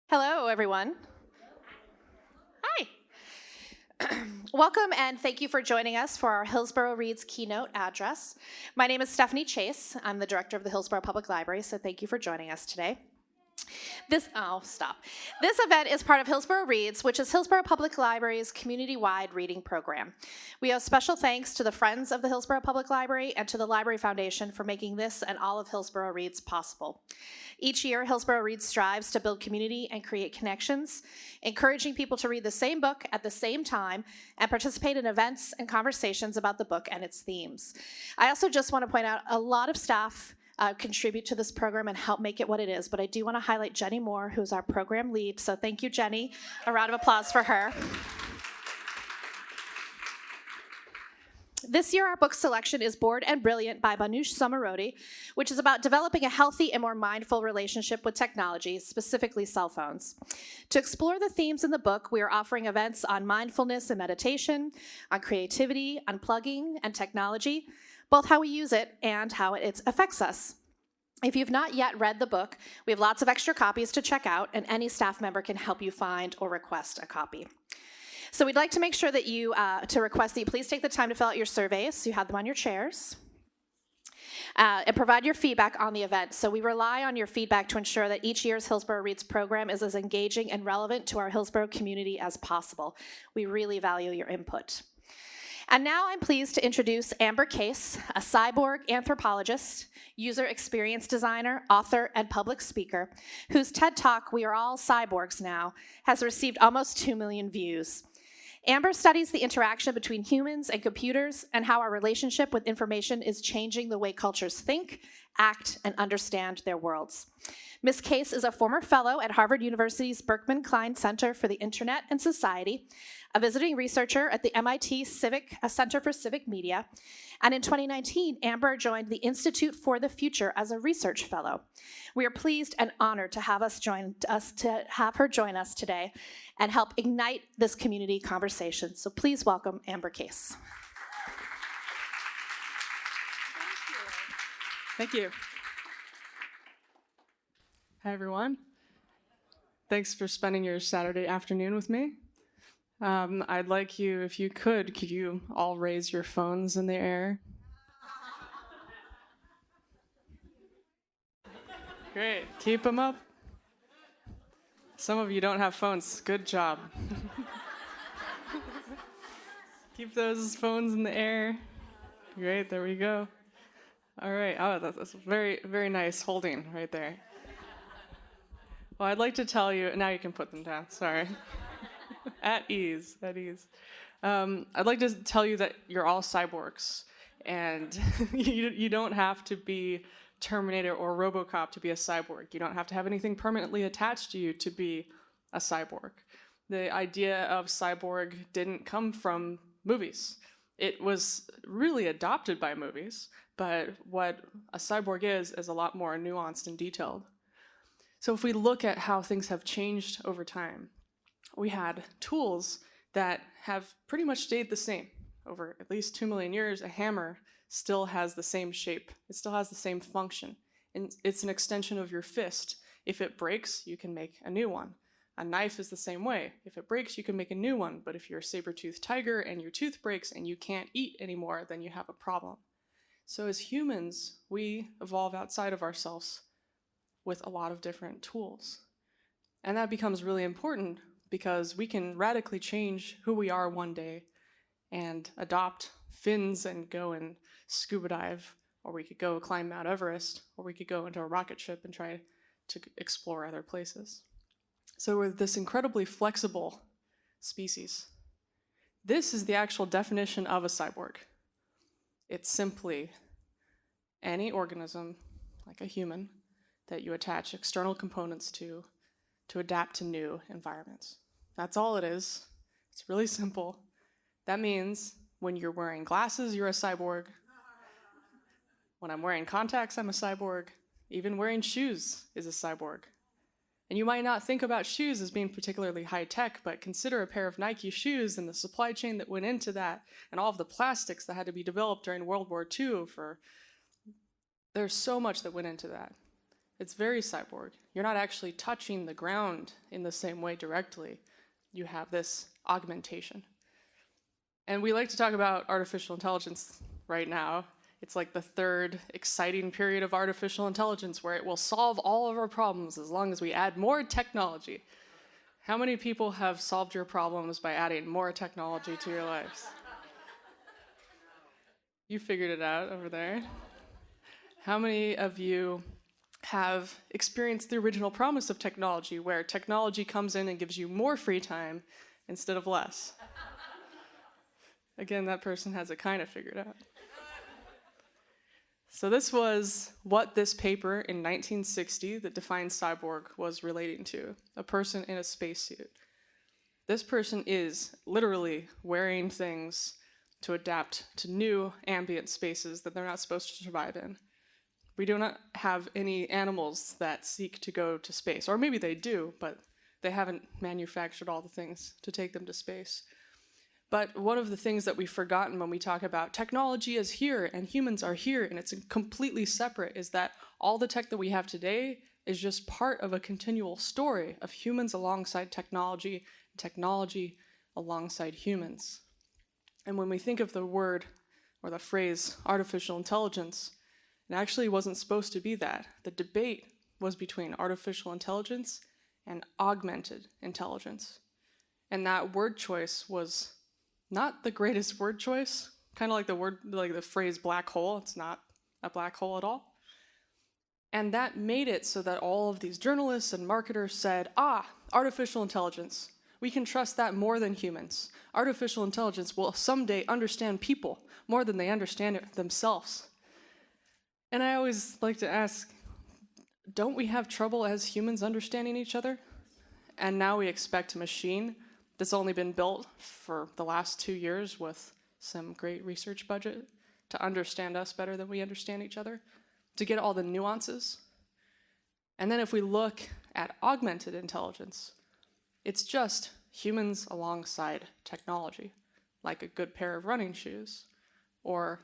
Hello, everyone. Hi. Welcome and thank you for joining us for our Hillsboro Reads Keynote address. My name is Stephanie Chase. I'm the director of the Hillsboro Public Library, so thank you for joining us today. This event is part of Hillsboro Reads, which is Hillsboro Public Library's community-wide reading program. We owe special thanks to the Friends of the Hillsboro Public Library and to the Library Foundation for making this and all of Hillsboro Reads possible. Each year, Hillsboro Reads strives to build community and create connections, encouraging people to read the same book at the same time and participate in events and conversations about the book and its themes. I also just want to point out a lot of staff contribute to this program and help make it what it is. But I do want to highlight Jenny Moore, who's our program lead. So thank you, Jenny. A round of applause for her. This year, our book selection is Bored and Brilliant by Manoush Zomorodi, which is about developing a healthy and more mindful relationship with technology, specifically cell phones. To explore the themes in the book, we are offering events on mindfulness and meditation, on creativity, unplugging, and technology, both how we use it and how it affects us. If you've not yet read the book, we have lots of extra copies to check out, and any staff member can help you find or request a copy. So we'd like to make sure that you please take the time to fill out your surveys, so you have them on your chairs, and provide your feedback on the event. So we rely on your feedback to ensure that each year's Hillsboro Reads program is as engaging and relevant to our Hillsboro community as possible. We really value your input. And now I'm pleased to introduce Amber Case, a cyborg anthropologist, user experience designer, author, and public speaker, whose TED Talk, We Are All Cyborgs Now, has received almost 2 million views. Amber studies the interaction between humans and computers and how our relationship with information is changing the way cultures think, act, and understand their worlds. Ms. Case is a former fellow at Harvard University's Berkman Klein Center for the Internet and Society, a visiting researcher at the MIT Civic Center for Civic Media, and in 2019, Amber joined the Institute for the Future as a research fellow. We are pleased and honored to have her join us today and help ignite this community conversation. So please welcome Amber Case. Thank you. Hi, everyone. Thanks for spending your Saturday afternoon with me. I'd like you, if you could you all raise your phones in the air? Great. Keep them up. Some of you don't have phones. Good job. Keep those phones in the air. Great. There we go. All right. Oh, that's very, very nice holding right there. Well, I'd like to tell you, now you can put them down, sorry. At ease. I'd like to tell you that you're all cyborgs, and you don't have to be Terminator or RoboCop to be a cyborg. You don't have to have anything permanently attached to you to be a cyborg. The idea of cyborg didn't come from movies. It was really adopted by movies, but what a cyborg is a lot more nuanced and detailed. So if we look at how things have changed over time, we had tools that have pretty much stayed the same. Over at least 2 million years, a hammer still has the same shape. It still has the same function. And it's an extension of your fist. If it breaks, you can make a new one. A knife is the same way. If it breaks, you can make a new one. But if you're a saber-toothed tiger and your tooth breaks and you can't eat anymore, then you have a problem. So as humans, we evolve outside of ourselves with a lot of different tools. And that becomes really important because we can radically change who we are one day and adopt fins and go and scuba dive, or we could go climb Mount Everest, or we could go into a rocket ship and try to explore other places. So we're this incredibly flexible species. This is the actual definition of a cyborg. It's simply any organism, like a human, that you attach external components to adapt to new environments. That's all it is. It's really simple. That means when you're wearing glasses, you're a cyborg. When I'm wearing contacts, I'm a cyborg. Even wearing shoes is a cyborg. And you might not think about shoes as being particularly high-tech, but consider a pair of Nike shoes and the supply chain that went into that, and all of the plastics that had to be developed during World War II. There's so much that went into that. It's very cyborg. You're not actually touching the ground in the same way directly. You have this augmentation. And we like to talk about artificial intelligence right now. It's like the third exciting period of artificial intelligence where it will solve all of our problems as long as we add more technology. How many people have solved your problems by adding more technology to your lives? You figured it out over there. How many of you have experienced the original promise of technology, where technology comes in and gives you more free time instead of less? Again, that person has it kind of figured out. So this was what this paper in 1960 that defined cyborg was relating to, a person in a spacesuit. This person is literally wearing things to adapt to new ambient spaces that they're not supposed to survive in. We do not have any animals that seek to go to space, or maybe they do, but they haven't manufactured all the things to take them to space. But one of the things that we've forgotten when we talk about technology is here and humans are here and it's completely separate is that all the tech that we have today is just part of a continual story of humans alongside technology, and technology alongside humans. And when we think of the word or the phrase artificial intelligence, it actually wasn't supposed to be that. The debate was between artificial intelligence and augmented intelligence. And that word choice was not the greatest word choice, kind of like the phrase black hole. It's not a black hole at all. And that made it so that all of these journalists and marketers said, artificial intelligence. We can trust that more than humans. Artificial intelligence will someday understand people more than they understand it themselves. And I always like to ask, don't we have trouble as humans understanding each other? And now we expect a machine that's only been built for the last 2 years with some great research budget to understand us better than we understand each other, to get all the nuances. And then if we look at augmented intelligence, it's just humans alongside technology, like a good pair of running shoes, or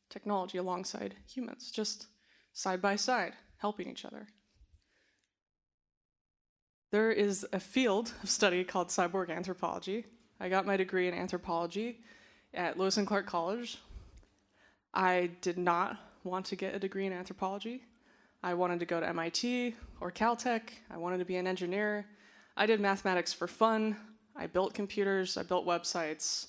technology alongside humans, just side by side, helping each other. There is a field of study called cyborg anthropology. I got my degree in anthropology at Lewis and Clark College. I did not want to get a degree in anthropology. I wanted to go to MIT or Caltech. I wanted to be an engineer. I did mathematics for fun. I built computers. I built websites.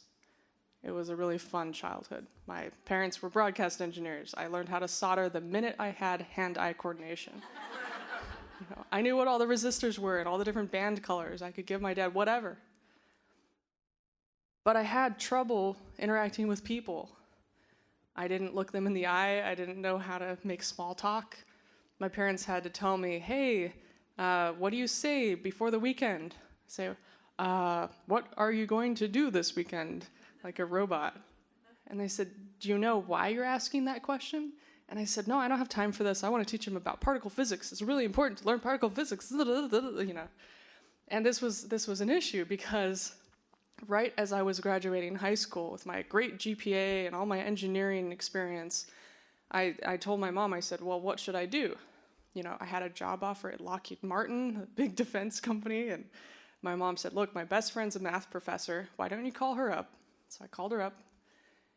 It was a really fun childhood. My parents were broadcast engineers. I learned how to solder the minute I had hand-eye coordination. I knew what all the resistors were and all the different band colors. I could give my dad whatever. But I had trouble interacting with people. I didn't look them in the eye. I didn't know how to make small talk. My parents had to tell me, hey, what do you say before the weekend? I say, what are you going to do this weekend? Like a robot. And they said, do you know why you're asking that question? And I said, no, I don't have time for this. I want to teach them about particle physics. It's really important to learn particle physics, And this was an issue because right as I was graduating high school with my great GPA and all my engineering experience, I told my mom, I said, well, what should I do? I had a job offer at Lockheed Martin, a big defense company, and my mom said, look, my best friend's a math professor. Why don't you call her up? So I called her up.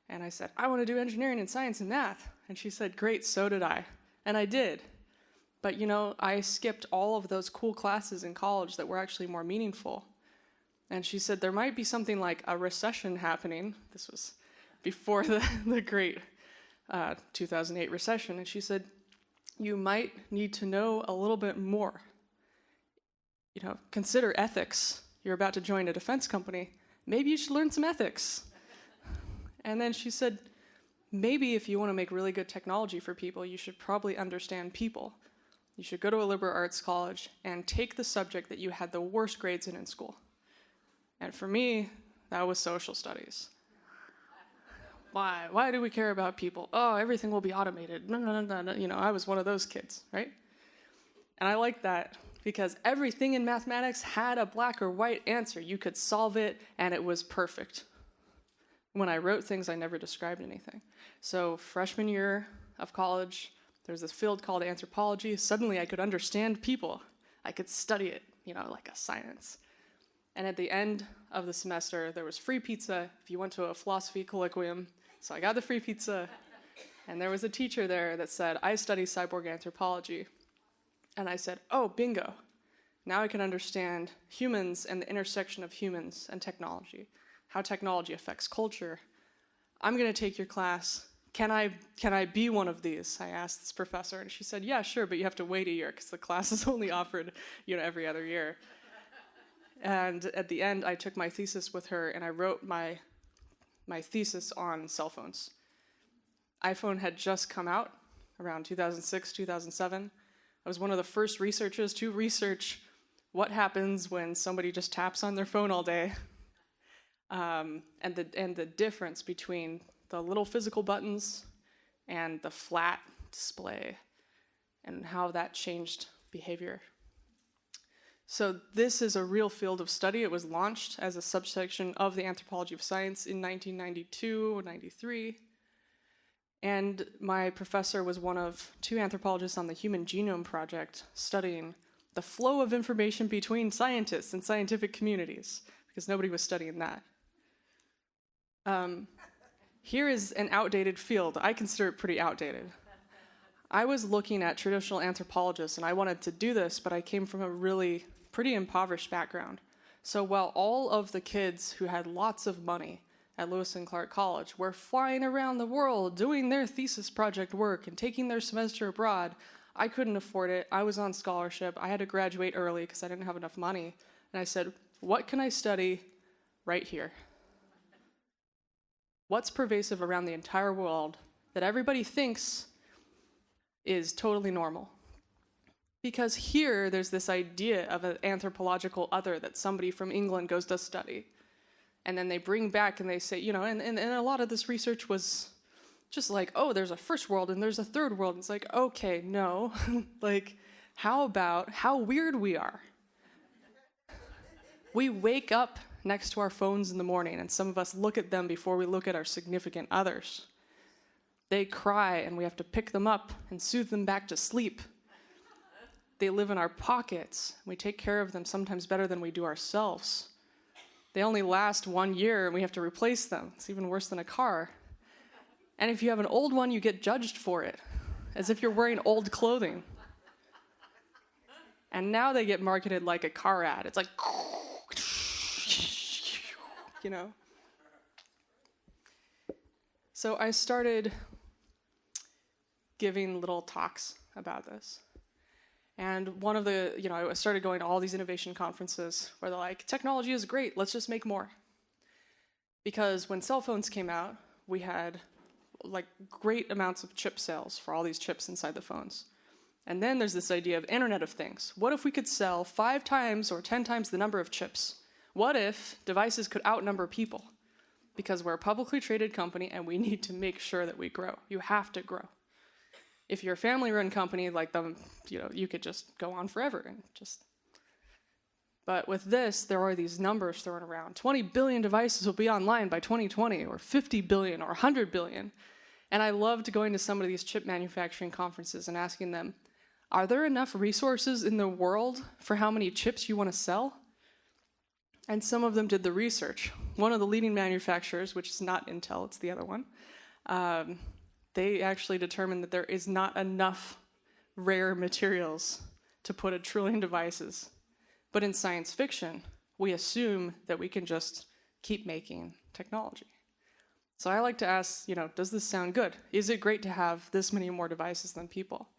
And I said, I want to do engineering and science and math. And she said, great, so did I. And I did. But, I skipped all of those cool classes in college that were actually more meaningful. And she said, there might be something like a recession happening. This was before the great 2008 recession. And she said, you might need to know a little bit more. Consider ethics. You're about to join a defense company. Maybe you should learn some ethics. And then she said, maybe if you want to make really good technology for people, you should probably understand people. You should go to a liberal arts college and take the subject that you had the worst grades in school. And for me, that was social studies. Why? Why do we care about people? Oh, everything will be automated. No. I was one of those kids, right? And I liked that because everything in mathematics had a black or white answer. You could solve it, and it was perfect. When I wrote things, I never described anything. So freshman year of college, There's this field called anthropology. Suddenly I could understand people. I could study it, like a science. And at the end of the semester, there was free pizza if you went to a philosophy colloquium. So I got the free pizza, and there was a teacher there that said, I study cyborg anthropology. And I said, oh, bingo. Now I can understand humans and the intersection of humans and technology, how technology affects culture. I'm going to take your class. Can I be one of these? I asked this professor, and she said, yeah, sure, but you have to wait a year because the class is only offered, every other year. And at the end, I took my thesis with her, and I wrote my thesis on cell phones. iPhone had just come out around 2006, 2007. I was one of the first researchers to research what happens when somebody just taps on their phone all day, and the difference between the little physical buttons and the flat display, and how that changed behavior. So this is a real field of study. It was launched as a subsection of the anthropology of science in 1992 or 93. And my professor was one of 2 anthropologists on the Human Genome Project studying the flow of information between scientists and scientific communities, because nobody was studying that. Here is an outdated field. I consider it pretty outdated. I was looking at traditional anthropologists, and I wanted to do this, but I came from a really pretty impoverished background. So while all of the kids who had lots of money at Lewis and Clark College were flying around the world doing their thesis project work and taking their semester abroad, I couldn't afford it. I was on scholarship. I had to graduate early because I didn't have enough money. And I said, what can I study right here? What's pervasive around the entire world that everybody thinks is totally normal? Because here, there's this idea of an anthropological other that somebody from England goes to study. And then they bring back and they say, and a lot of this research was just like, oh, there's a first world and there's a third world. And it's like, okay, no. How about how weird we are? We wake up next to our phones in the morning, and some of us look at them before we look at our significant others. They cry, and we have to pick them up and soothe them back to sleep. They live in our pockets. We take care of them sometimes better than we do ourselves. They only last 1 year, and we have to replace them. It's even worse than a car. And if you have an old one, you get judged for it, as if you're wearing old clothing. And now they get marketed like a car ad. It's like, So I started giving little talks about this. And one of the, I started going to all these innovation conferences where they're like, technology is great, let's just make more. Because when cell phones came out, we had great amounts of chip sales for all these chips inside the phones. And then there's this idea of Internet of Things. What if we could sell 5 times or 10 times the number of chips? What if devices could outnumber people? Because we're a publicly traded company and we need to make sure that we grow. You have to grow. If you're a family-run company like them, you could just go on forever and just. But with this, there are these numbers thrown around. 20 billion devices will be online by 2020, or 50 billion, or 100 billion. And I loved going to some of these chip manufacturing conferences and asking them, are there enough resources in the world for how many chips you want to sell? And some of them did the research. One of the leading manufacturers, which is not Intel, it's the other one, they actually determined that there is not enough rare materials to put 1 trillion devices. But in science fiction, we assume that we can just keep making technology. So I like to ask, does this sound good? Is it great to have this many more devices than people?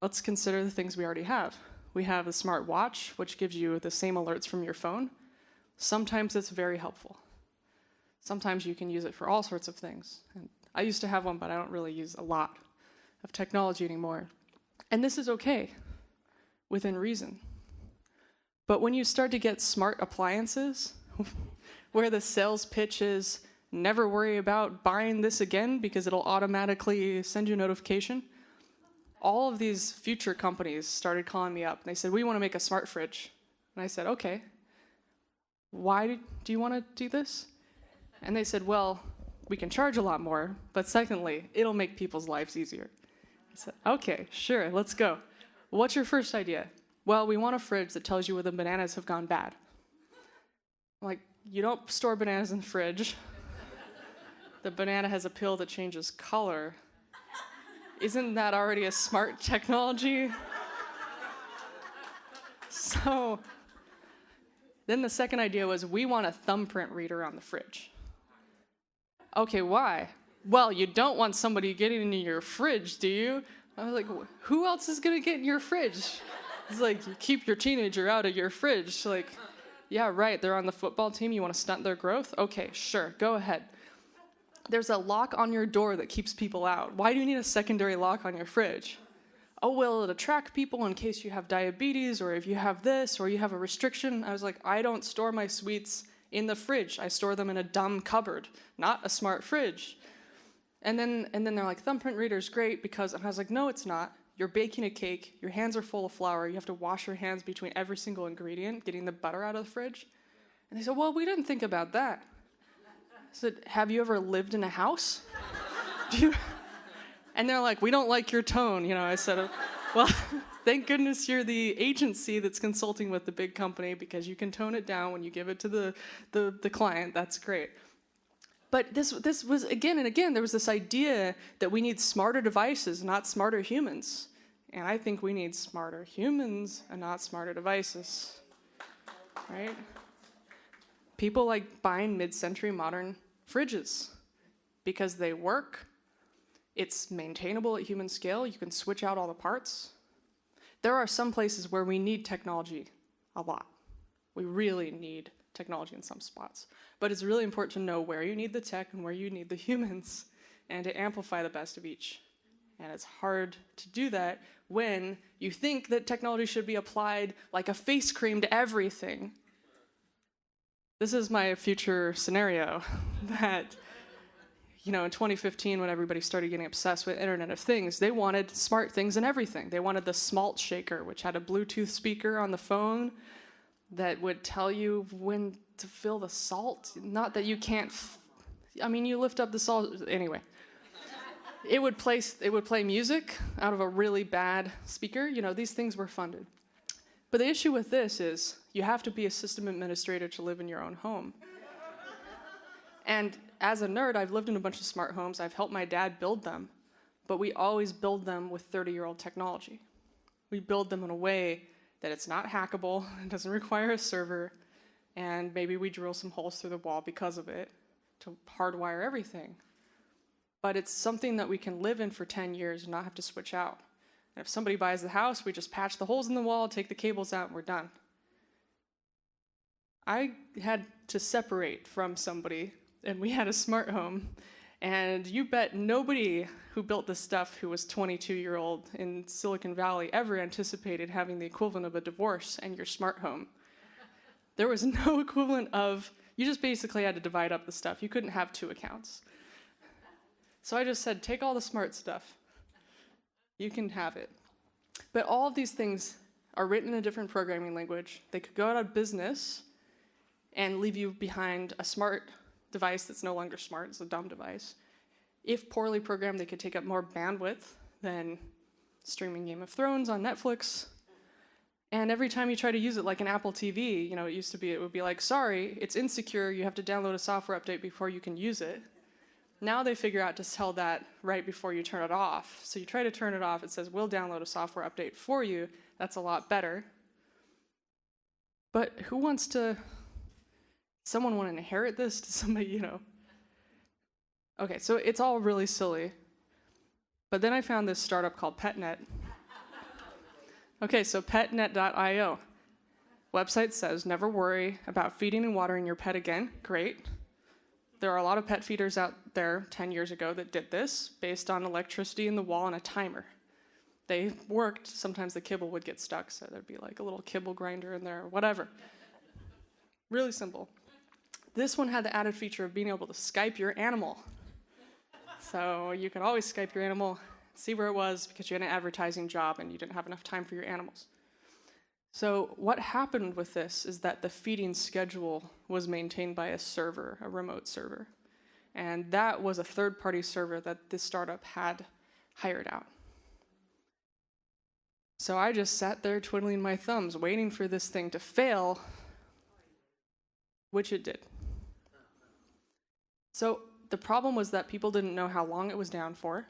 Let's consider the things we already have. We have a smart watch, which gives you the same alerts from your phone. Sometimes it's very helpful. Sometimes you can use it for all sorts of things. And I used to have one, but I don't really use a lot of technology anymore. And this is okay, within reason. But when you start to get smart appliances, where the sales pitch is, never worry about buying this again because it'll automatically send you a notification, all of these future companies started calling me up. And they said, we want to make a smart fridge. And I said, okay, why do you want to do this? And they said, well, we can charge a lot more, but secondly, it'll make people's lives easier. I said, okay, sure, let's go. What's your first idea? Well, we want a fridge that tells you where the bananas have gone bad. I'm like, you don't store bananas in the fridge. The banana has a pill that changes color. Isn't that already a smart technology? So then the second idea was, we want a thumbprint reader on the fridge. Okay, why? Well, you don't want somebody getting into your fridge, do you? I was like, who else is going to get in your fridge? It's like, you keep your teenager out of your fridge. Like, yeah, right, they're on the football team, you want to stunt their growth? Okay, sure, go ahead. There's a lock on your door that keeps people out. Why do you need a secondary lock on your fridge? Oh, well, it'll attract people in case you have diabetes, or if you have this, or you have a restriction. I was like, I don't store my sweets in the fridge. I store them in a dumb cupboard, not a smart fridge. And then they're like, thumbprint reader's great because, and I was like, no, it's not. You're baking a cake, your hands are full of flour, you have to wash your hands between every single ingredient, getting the butter out of the fridge. And they said, well, we didn't think about that. I said, have you ever lived in a house? And they're like, we don't like your tone. You know, I said, well, thank goodness you're the agency that's consulting with the big company, because you can tone it down when you give it to the client. That's great. But this was, again and again, there was this idea that we need smarter devices, not smarter humans. And I think we need smarter humans and not smarter devices, right? People like buying mid-century modern fridges because they work. It's maintainable at human scale. You can switch out all the parts. There are some places where we need technology a lot. We really need technology in some spots. But it's really important to know where you need the tech and where you need the humans, and to amplify the best of each. And it's hard to do that when you think that technology should be applied like a face cream to everything. This is my future scenario that, you know, in 2015, when everybody started getting obsessed with Internet of Things, they wanted smart things in everything. They wanted the smalt shaker, which had a Bluetooth speaker on the phone that would tell you when to fill the salt. Not that you can't, you lift up the salt, anyway. It would play music out of a really bad speaker. You know, these things were funded. But the issue with this is you have to be a system administrator to live in your own home. And as a nerd, I've lived in a bunch of smart homes. I've helped my dad build them. But we always build them with 30-year-old technology. We build them in a way that it's not hackable, it doesn't require a server, and maybe we drill some holes through the wall because of it to hardwire everything. But it's something that we can live in for 10 years and not have to switch out. And if somebody buys the house, we just patch the holes in the wall, take the cables out, and we're done. I had to separate from somebody, and we had a smart home, and you bet nobody who built this stuff who was 22-year-old in Silicon Valley ever anticipated having the equivalent of a divorce and your smart home. There was no equivalent of, you just basically had to divide up the stuff. You couldn't have 2 accounts. So I just said, take all the smart stuff. You can have it. But all of these things are written in a different programming language. They could go out of business and leave you behind a smart device that's no longer smart. It's a dumb device. If poorly programmed, they could take up more bandwidth than streaming Game of Thrones on Netflix. And every time you try to use it, like an Apple TV, you know, it would be like, sorry, it's insecure, you have to download a software update before you can use it. Now they figure out to tell that right before you turn it off. So you try to turn it off, it says, we'll download a software update for you. That's a lot better. But who wants to, someone want to inherit this to somebody, you know? Okay, so it's all really silly. But then I found this startup called PetNet. Okay, so petnet.io. Website says, never worry about feeding and watering your pet again. Great. There are a lot of pet feeders out there 10 years ago that did this based on electricity in the wall and a timer. They worked. Sometimes the kibble would get stuck, so there'd be like a little kibble grinder in there or whatever. Really simple. This one had the added feature of being able to Skype your animal. So you could always Skype your animal, see where it was, because you had an advertising job and you didn't have enough time for your animals. So what happened with this is that the feeding schedule was maintained by a server, a remote server. And that was a third-party server that this startup had hired out. So I just sat there twiddling my thumbs, waiting for this thing to fail, which it did. So the problem was that people didn't know how long it was down for.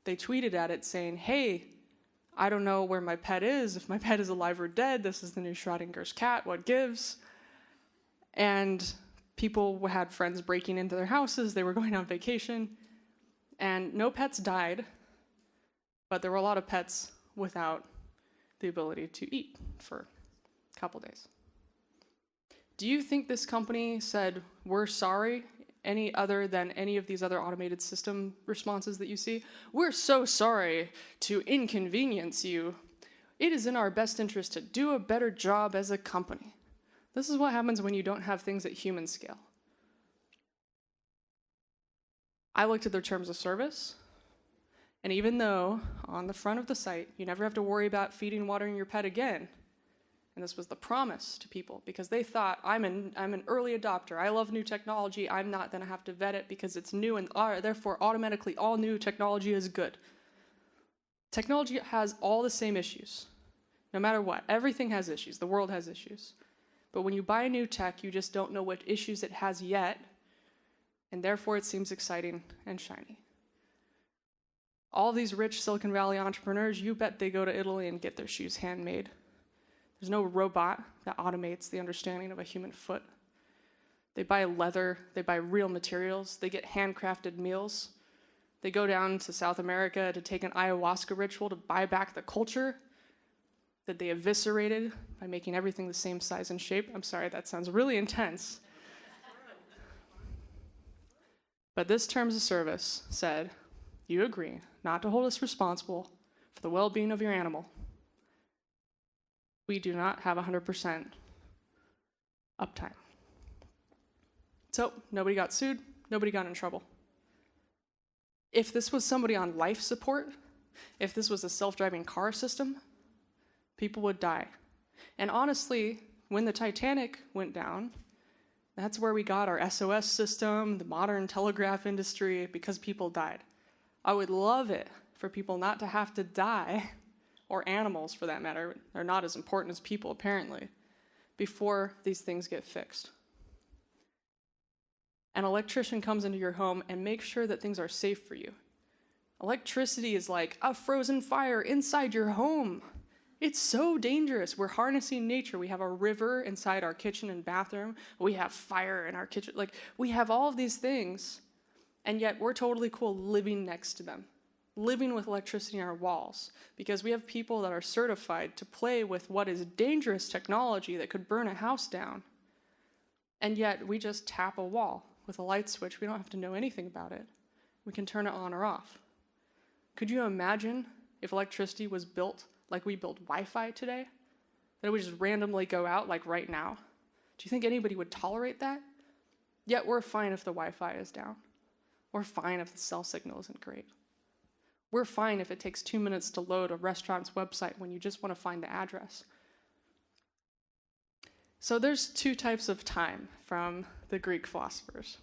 They tweeted at it saying, hey, I don't know where my pet is. If my pet is alive or dead, this is the new Schrodinger's cat, what gives? And people had friends breaking into their houses, they were going on vacation, and no pets died, but there were a lot of pets without the ability to eat for a couple days. Do you think this company said, we're sorry, any other than any of these other automated system responses that you see? We're so sorry to inconvenience you. It is in our best interest to do a better job as a company. This is what happens when you don't have things at human scale. I looked at their terms of service, and even though on the front of the site, you never have to worry about feeding and watering your pet again, and this was the promise to people because they thought, I'm an early adopter, I love new technology, I'm not going to have to vet it because it's new and therefore automatically all new technology is good. Technology has all the same issues, no matter what. Everything has issues, the world has issues. But when you buy a new tech, you just don't know what issues it has yet, and therefore it seems exciting and shiny. All these rich Silicon Valley entrepreneurs, you bet they go to Italy and get their shoes handmade. There's no robot that automates the understanding of a human foot. They buy leather, they buy real materials, they get handcrafted meals. They go down to South America to take an ayahuasca ritual to buy back the culture that they eviscerated by making everything the same size and shape. I'm sorry, that sounds really intense. But this terms of service said, you agree not to hold us responsible for the well-being of your animal. We do not have 100% uptime. So nobody got sued, nobody got in trouble. If this was somebody on life support, if this was a self-driving car system, people would die. And honestly, when the Titanic went down, that's where we got our SOS system, the modern telegraph industry, because people died. I would love it for people not to have to die, or animals for that matter, they're not as important as people apparently, before these things get fixed. An electrician comes into your home and makes sure that things are safe for you. Electricity is like a frozen fire inside your home. It's so dangerous. We're harnessing nature. We have a river inside our kitchen and bathroom. We have fire in our kitchen. Like, we have all of these things, and yet we're totally cool living next to them, living with electricity in our walls, because we have people that are certified to play with what is dangerous technology that could burn a house down. And yet we just tap a wall with a light switch. We don't have to know anything about it. We can turn it on or off. Could you imagine if electricity was built like we build Wi-Fi today? That it would just randomly go out like right now? Do you think anybody would tolerate that? Yet we're fine if the Wi-Fi is down. We're fine if the cell signal isn't great. We're fine if it takes 2 minutes to load a restaurant's website when you just want to find the address. So there's two types of time from the Greek philosophers.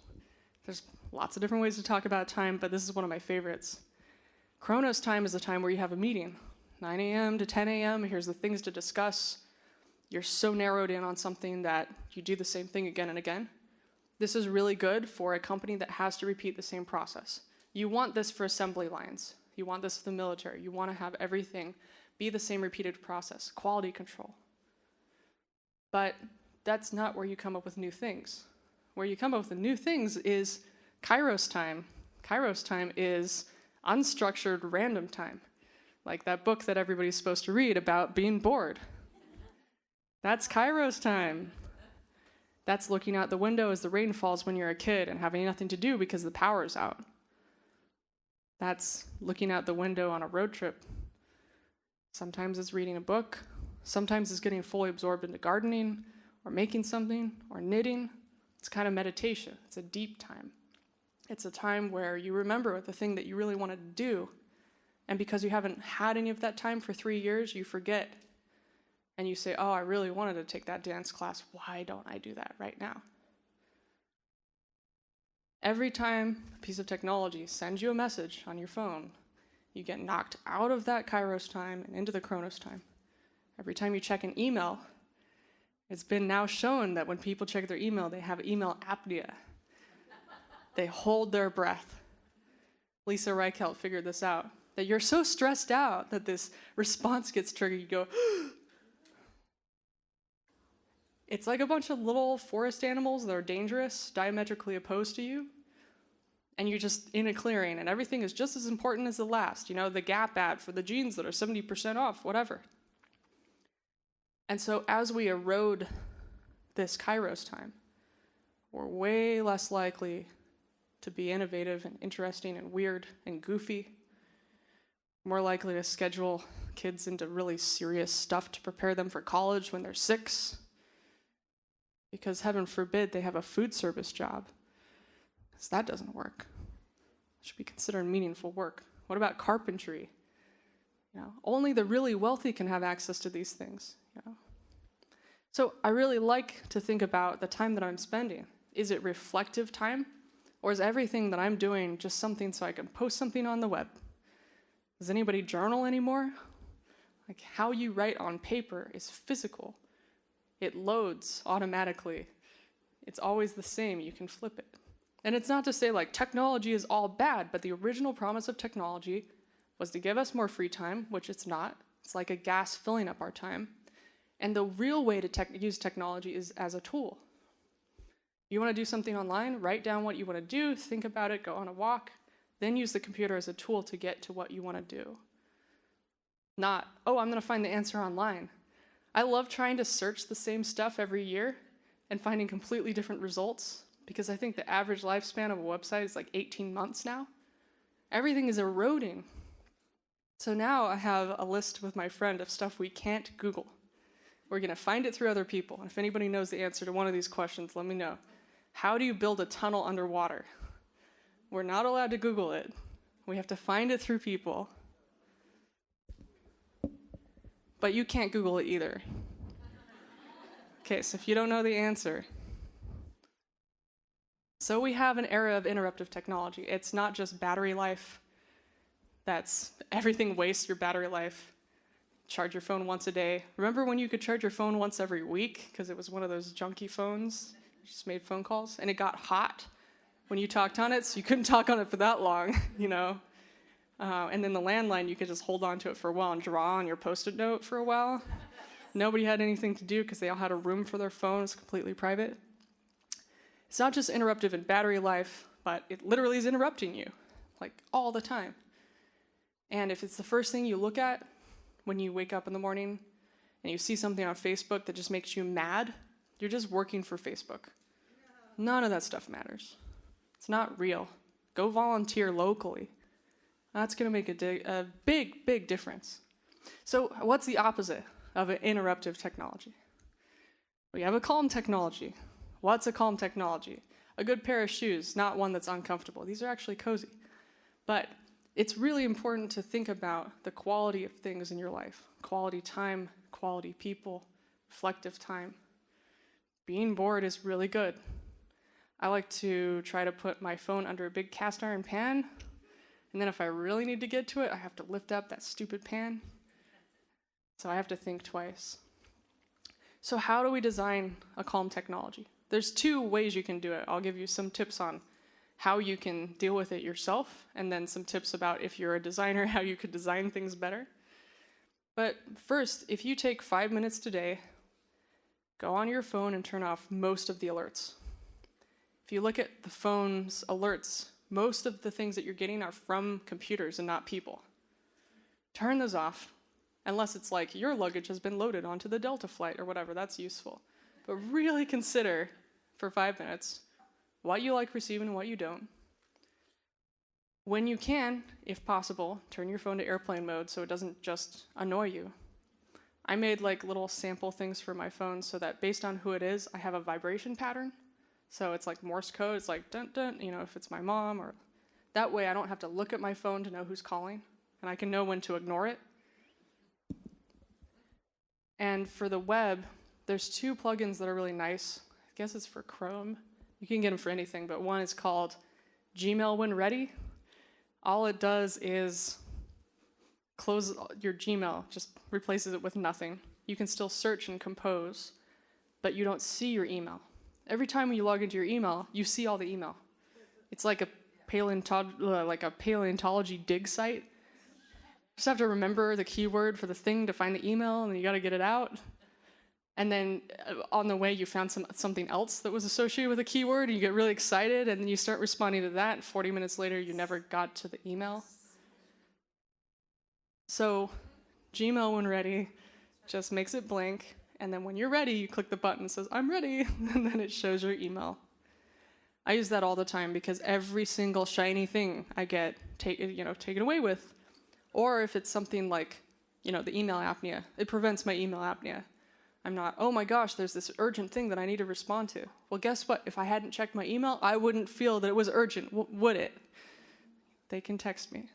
There's lots of different ways to talk about time, but this is one of my favorites. Chronos time is the time where you have a meeting. 9 a.m. to 10 a.m., here's the things to discuss. You're so narrowed in on something that you do the same thing again and again. This is really good for a company that has to repeat the same process. You want this for assembly lines. You want this for the military. You want to have everything be the same repeated process, quality control. But that's not where you come up with new things. Where you come up with the new things is Kairos time. Kairos time is unstructured random time. Like that book that everybody's supposed to read about being bored. That's Kairos time. That's looking out the window as the rain falls when you're a kid and having nothing to do because the power's out. That's looking out the window on a road trip. Sometimes it's reading a book. Sometimes it's getting fully absorbed into gardening or making something or knitting. It's kind of meditation. It's a deep time. It's a time where you remember the thing that you really wanted to do. And because you haven't had any of that time for 3 years, you forget. And you say, oh, I really wanted to take that dance class. Why don't I do that right now? Every time a piece of technology sends you a message on your phone, you get knocked out of that Kairos time and into the Chronos time. Every time you check an email, it's been now shown that when people check their email, they have email apnea. They hold their breath. Lisa Reichelt figured this out, that you're so stressed out that this response gets triggered, you go, It's like a bunch of little forest animals that are dangerous, diametrically opposed to you, and you're just in a clearing, and everything is just as important as the last. You know, the Gap ad for the jeans that are 70% off, whatever. And so as we erode this Kairos time, we're way less likely to be innovative and interesting and weird and goofy. More likely to schedule kids into really serious stuff to prepare them for college when they're 6. Because heaven forbid they have a food service job. Because that doesn't work. It should be considered meaningful work. What about carpentry? You know, only the really wealthy can have access to these things. You know? So I really like to think about the time that I'm spending. Is it reflective time? Or is everything that I'm doing just something so I can post something on the web? Does anybody journal anymore? Like, how you write on paper is physical. It loads automatically. It's always the same. You can flip it. And it's not to say like technology is all bad, but the original promise of technology was to give us more free time, which it's not. It's like a gas filling up our time. And the real way to use technology is as a tool. You want to do something online, write down what you want to do, think about it, go on a walk, then use the computer as a tool to get to what you want to do. Not, oh, I'm going to find the answer online. I love trying to search the same stuff every year and finding completely different results because I think the average lifespan of a website is like 18 months now. Everything is eroding. So now I have a list with my friend of stuff we can't Google. We're going to find it through other people. If anybody knows the answer to one of these questions, let me know. How do you build a tunnel underwater? We're not allowed to Google it. We have to find it through people. But you can't Google it either. Okay, so if you don't know the answer. So we have an era of interruptive technology. It's not just battery life. That's everything wastes your battery life. Charge your phone once a day. Remember when you could charge your phone once every week because it was one of those junky phones, just made phone calls, and it got hot when you talked on it, so you couldn't talk on it for that long, you know. And then the landline, you could just hold on to it for a while and draw on your Post-it note for a while. Nobody had anything to do because they all had a room for their phone. It's completely private. It's not just interruptive in battery life, but it literally is interrupting you, like all the time. And if it's the first thing you look at when you wake up in the morning and you see something on Facebook that just makes you mad, you're just working for Facebook. None of that stuff matters. It's not real. Go volunteer locally. That's going to make a big, big difference. So what's the opposite of an interruptive technology? We have a calm technology. What's a calm technology? A good pair of shoes, not one that's uncomfortable. These are actually cozy. But it's really important to think about the quality of things in your life. Quality time, quality people, reflective time. Being bored is really good. I like to try to put my phone under a big cast iron pan, and then if I really need to get to it, I have to lift up that stupid pan. So I have to think twice. So how do we design a calm technology? There's 2 ways you can do it. I'll give you some tips on how you can deal with it yourself, and then some tips about if you're a designer, how you could design things better. But first, if you take 5 minutes today, go on your phone and turn off most of the alerts. If you look at the phone's alerts, most of the things that you're getting are from computers and not people. Turn those off, unless it's like your luggage has been loaded onto the Delta flight or whatever, that's useful. But really consider, for 5 minutes, what you like receiving and what you don't. When you can, if possible, turn your phone to airplane mode so it doesn't just annoy you. I made like little sample things for my phone so that based on who it is, I have a vibration pattern. So it's like Morse code, it's like dun dun, you know, if it's my mom, or that way I don't have to look at my phone to know who's calling, and I can know when to ignore it. And for the web, there's 2 plugins that are really nice. I guess it's for Chrome. You can get them for anything, but one is called Gmail, when ready, all it does is close your Gmail, just replaces it with nothing. You can still search and compose, but you don't see your email. Every time you log into your email, you see all the email. It's like a paleontology dig site. You just have to remember the keyword for the thing to find the email, and then you got to get it out. And then on the way, you found something else that was associated with a keyword, and you get really excited, and then you start responding to that, and 40 minutes later, you never got to the email. So Gmail, when ready, just makes it blank, and then when you're ready, you click the button that says, I'm ready, and then it shows your email. I use that all the time because every single shiny thing I get taken away with. Or if it's something like, the email apnea, it prevents my email apnea. I'm not, oh my gosh, there's this urgent thing that I need to respond to. Well, guess what? If I hadn't checked my email, I wouldn't feel that it was urgent, would it? They can text me.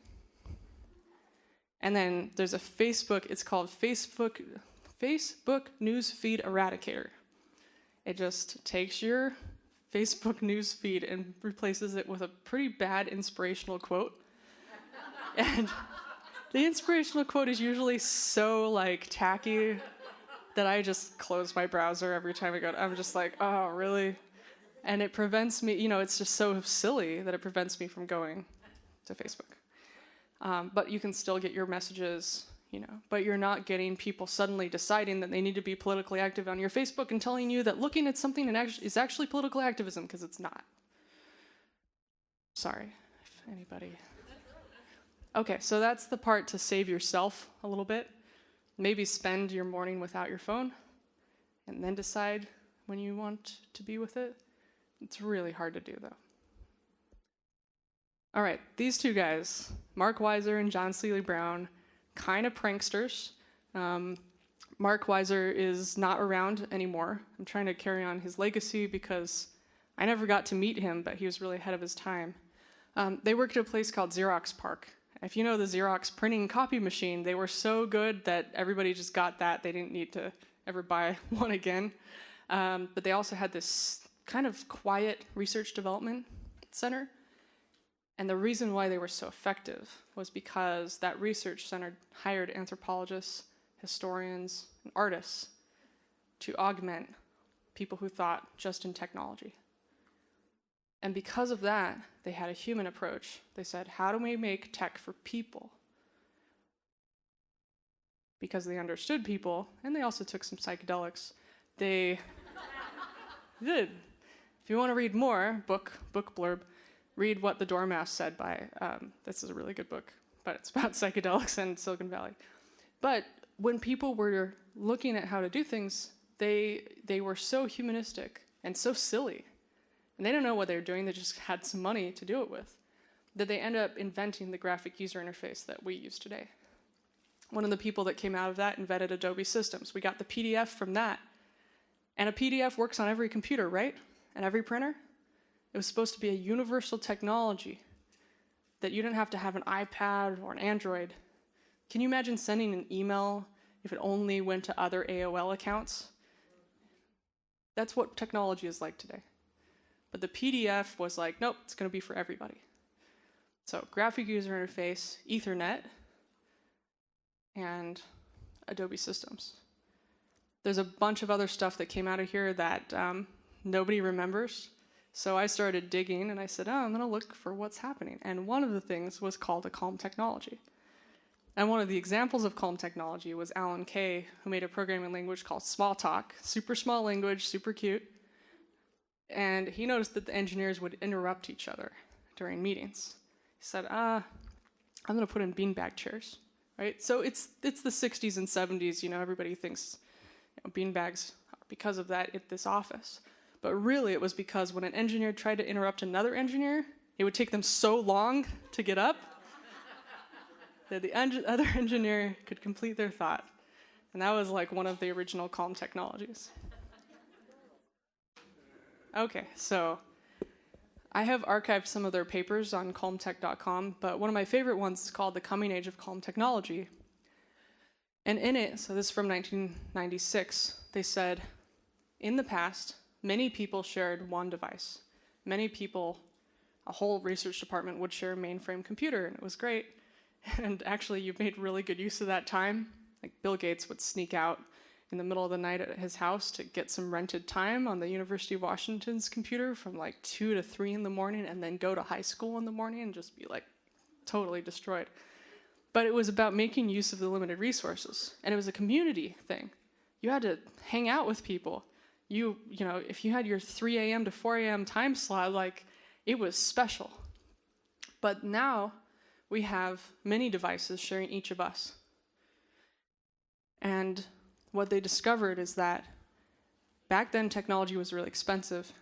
And then there's a Facebook, it's called Facebook Newsfeed Eradicator. It just takes your Facebook newsfeed and replaces it with a pretty bad inspirational quote. And the inspirational quote is usually so tacky that I just close my browser every time I go. I'm just like, oh, really? And it prevents me, it's just so silly that it prevents me from going to Facebook. But you can still get your messages, but you're not getting people suddenly deciding that they need to be politically active on your Facebook and telling you that looking at something is actually political activism, because it's not. Sorry, if anybody. Okay, so that's the part to save yourself a little bit. Maybe spend your morning without your phone, and then decide when you want to be with it. It's really hard to do, though. All right, these two guys, Mark Weiser and John Seely Brown, kind of pranksters. Mark Weiser is not around anymore. I'm trying to carry on his legacy because I never got to meet him, but he was really ahead of his time. They worked at a place called Xerox PARC. If you know the Xerox printing copy machine, they were so good that everybody just got that. They didn't need to ever buy one again. But they also had this kind of quiet research development center. And the reason why they were so effective was because that research center hired anthropologists, historians, and artists to augment people who thought just in technology. And because of that, they had a human approach. They said, how do we make tech for people? Because they understood people, and they also took some psychedelics. They did. If you want to read more, book blurb, read What the Dormouse Said by, this is a really good book, but it's about psychedelics and Silicon Valley. But when people were looking at how to do things, they were so humanistic and so silly. And they didn't know what they were doing, they just had some money to do it with, that they ended up inventing the graphic user interface that we use today. One of the people that came out of that invented Adobe Systems. We got the PDF from that. And a PDF works on every computer, right? And every printer? It was supposed to be a universal technology that you didn't have to have an iPad or an Android. Can you imagine sending an email if it only went to other AOL accounts? That's what technology is like today. But the PDF was like, nope, it's going to be for everybody. So graphic user interface, Ethernet, and Adobe Systems. There's a bunch of other stuff that came out of here that nobody remembers. So I started digging, and I said, I'm going to look for what's happening. And one of the things was called a calm technology. And one of the examples of calm technology was Alan Kay, who made a programming language called Smalltalk. Super small language, super cute. And he noticed that the engineers would interrupt each other during meetings. He said, I'm going to put in beanbag chairs, right? So it's the 60s and 70s, everybody thinks beanbags are because of that at this office. But really it was because when an engineer tried to interrupt another engineer, it would take them so long to get up that the other engineer could complete their thought. And that was like one of the original calm technologies. Okay, so I have archived some of their papers on calmtech.com, but one of my favorite ones is called The Coming Age of Calm Technology. And in it, so this is from 1996, they said, in the past, many people shared one device. Many people a whole research department would share a mainframe computer, and it was great. And actually, you made really good use of that time. Like Bill Gates would sneak out in the middle of the night at his house to get some rented time on the University of Washington's computer from like 2 to 3 in the morning, and then go to high school in the morning and just be like totally destroyed. But it was about making use of the limited resources, and it was a community thing. You had to hang out with people. You know, if you had your 3 a.m. to 4 a.m. time slot, like, it was special. But now we have many devices sharing each of us. And what they discovered is that back then technology was really expensive.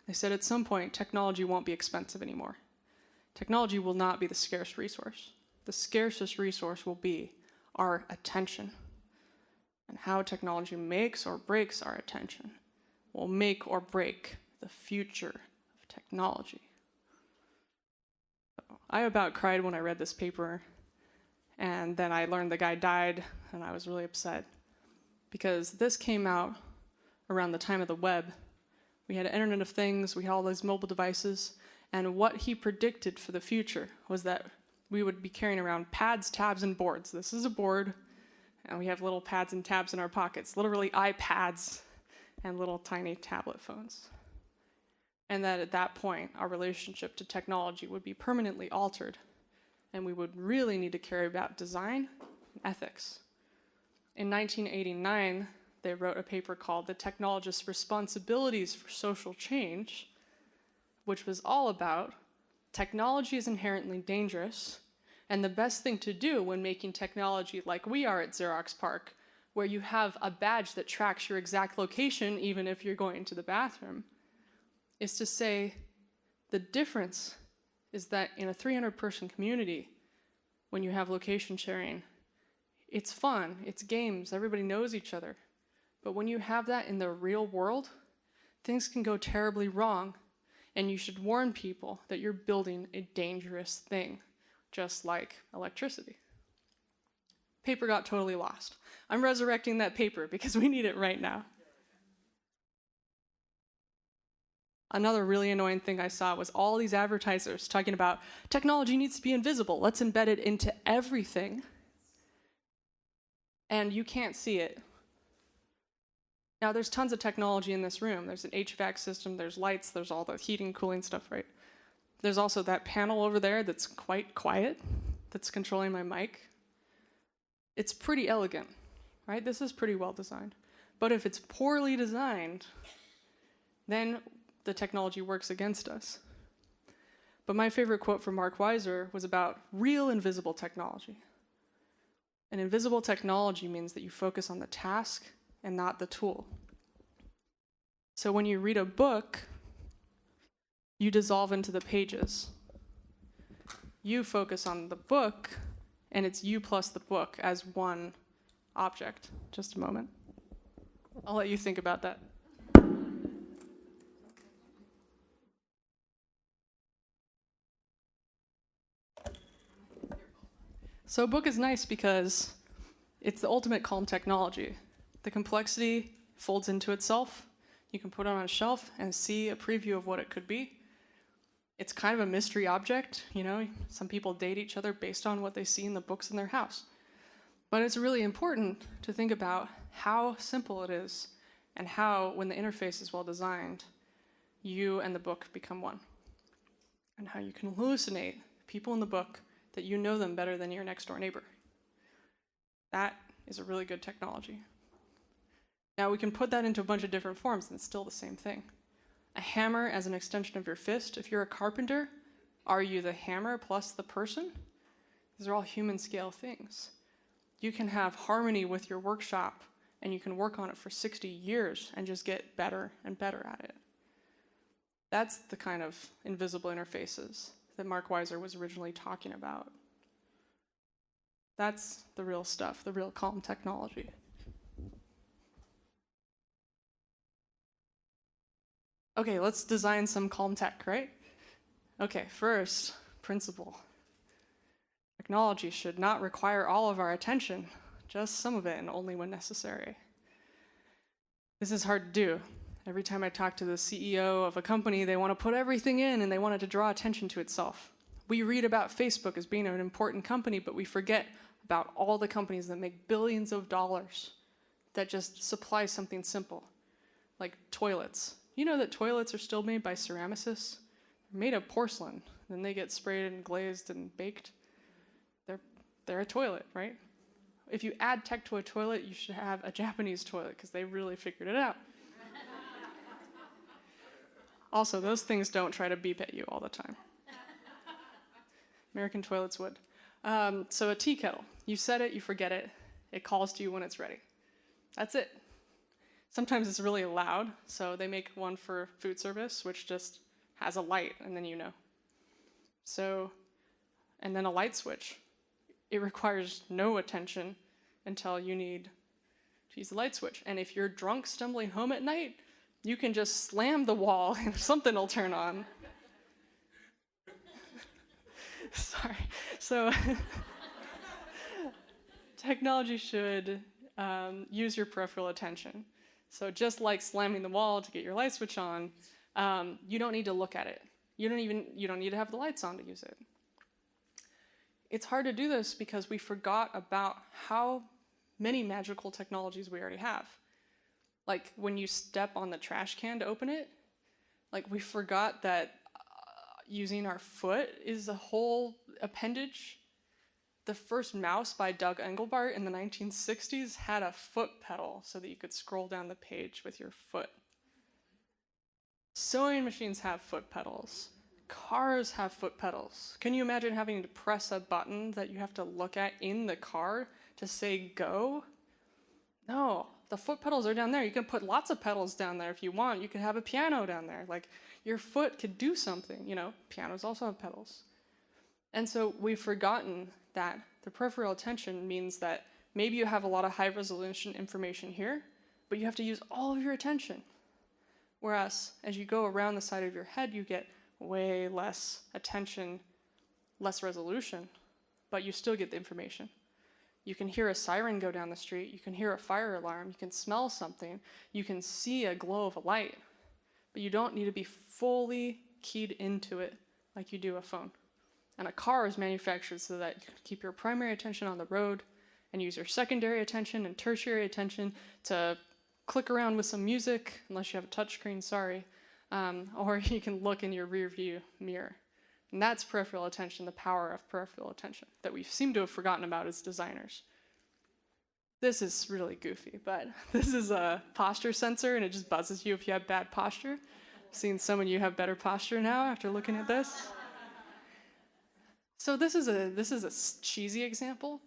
They said at some point technology won't be expensive anymore. Technology will not be the scarce resource. The scarcest resource will be our attention. And how technology makes or breaks our attention will make or break the future of technology. So I about cried when I read this paper, and then I learned the guy died, and I was really upset. Because this came out around the time of the web. We had Internet of Things, we had all those mobile devices, and what he predicted for the future was that we would be carrying around pads, tabs, and boards. This is a board, and we have little pads and tabs in our pockets, literally iPads and little tiny tablet phones. And that at that point, our relationship to technology would be permanently altered, and we would really need to care about design and ethics. In 1989, they wrote a paper called The Technologist's Responsibilities for Social Change, which was all about technology is inherently dangerous, and the best thing to do when making technology like we are at Xerox PARC, where you have a badge that tracks your exact location even if you're going to the bathroom, is to say the difference is that in a 300-person community, when you have location sharing, it's fun, it's games, everybody knows each other. But when you have that in the real world, things can go terribly wrong, and you should warn people that you're building a dangerous thing, just like electricity. Paper got totally lost. I'm resurrecting that paper because we need it right now. Another really annoying thing I saw was all these advertisers talking about technology needs to be invisible. Let's embed it into everything. And you can't see it. Now, there's tons of technology in this room. There's an HVAC system, there's lights, there's all the heating, cooling stuff, right? There's also that panel over there that's quite quiet, that's controlling my mic. It's pretty elegant, right? This is pretty well designed. But if it's poorly designed, then the technology works against us. But my favorite quote from Mark Weiser was about real invisible technology. And invisible technology means that you focus on the task and not the tool. So when you read a book, you dissolve into the pages. You focus on the book, and it's you plus the book as one object. Just a moment. I'll let you think about that. So a book is nice because it's the ultimate calm technology. The complexity folds into itself. You can put it on a shelf and see a preview of what it could be. It's kind of a mystery object, you know. Some people date each other based on what they see in the books in their house. But it's really important to think about how simple it is and how, when the interface is well designed, you and the book become one. And how you can hallucinate people in the book that you know them better than your next door neighbor. That is a really good technology. Now we can put that into a bunch of different forms and it's still the same thing. A hammer as an extension of your fist. If you're a carpenter, are you the hammer plus the person? These are all human scale things. You can have harmony with your workshop and you can work on it for 60 years and just get better and better at it. That's the kind of invisible interfaces that Mark Weiser was originally talking about. That's the real stuff, the real calm technology. Okay, let's design some calm tech, right? Okay, first, principle. Technology should not require all of our attention, just some of it and only when necessary. This is hard to do. Every time I talk to the CEO of a company, they want to put everything in and they want it to draw attention to itself. We read about Facebook as being an important company, but we forget about all the companies that make billions of dollars that just supply something simple, like toilets. You know that toilets are still made by ceramicists? They're made of porcelain. Then they get sprayed and glazed and baked. They're a toilet, right? If you add tech to a toilet, you should have a Japanese toilet because they really figured it out. Also, those things don't try to beep at you all the time. American toilets would. So a tea kettle. You set it, you forget it. It calls to you when it's ready. That's it. Sometimes it's really loud, so they make one for food service, which just has a light, and then you know. So, and then a light switch. It requires no attention until you need to use the light switch. And if you're drunk stumbling home at night, you can just slam the wall and something will turn on. Sorry. So technology should use your peripheral attention. So just like slamming the wall to get your light switch on, you don't need to look at it. You don't need to have the lights on to use it. It's hard to do this because we forgot about how many magical technologies we already have. Like when you step on the trash can to open it, like we forgot that using our foot is a whole appendage. The first mouse by Doug Engelbart in the 1960s had a foot pedal so that you could scroll down the page with your foot. Sewing machines have foot pedals. Cars have foot pedals. Can you imagine having to press a button that you have to look at in the car to say go? No, the foot pedals are down there. You can put lots of pedals down there if you want. You could have a piano down there. Like your foot could do something. You know, pianos also have pedals. And so we've forgotten that the peripheral attention means that maybe you have a lot of high resolution information here, but you have to use all of your attention. Whereas as you go around the side of your head, you get way less attention, less resolution, but you still get the information. You can hear a siren go down the street, you can hear a fire alarm, you can smell something, you can see a glow of a light, but you don't need to be fully keyed into it like you do a phone. And a car is manufactured so that you can keep your primary attention on the road and use your secondary attention and tertiary attention to click around with some music, unless you have a touchscreen, sorry, or you can look in your rear view mirror. And that's peripheral attention, the power of peripheral attention that we seem to have forgotten about as designers. This is really goofy, but this is a posture sensor and it just buzzes you if you have bad posture. I've seen some of you have better posture now after looking at this. So this is a cheesy example,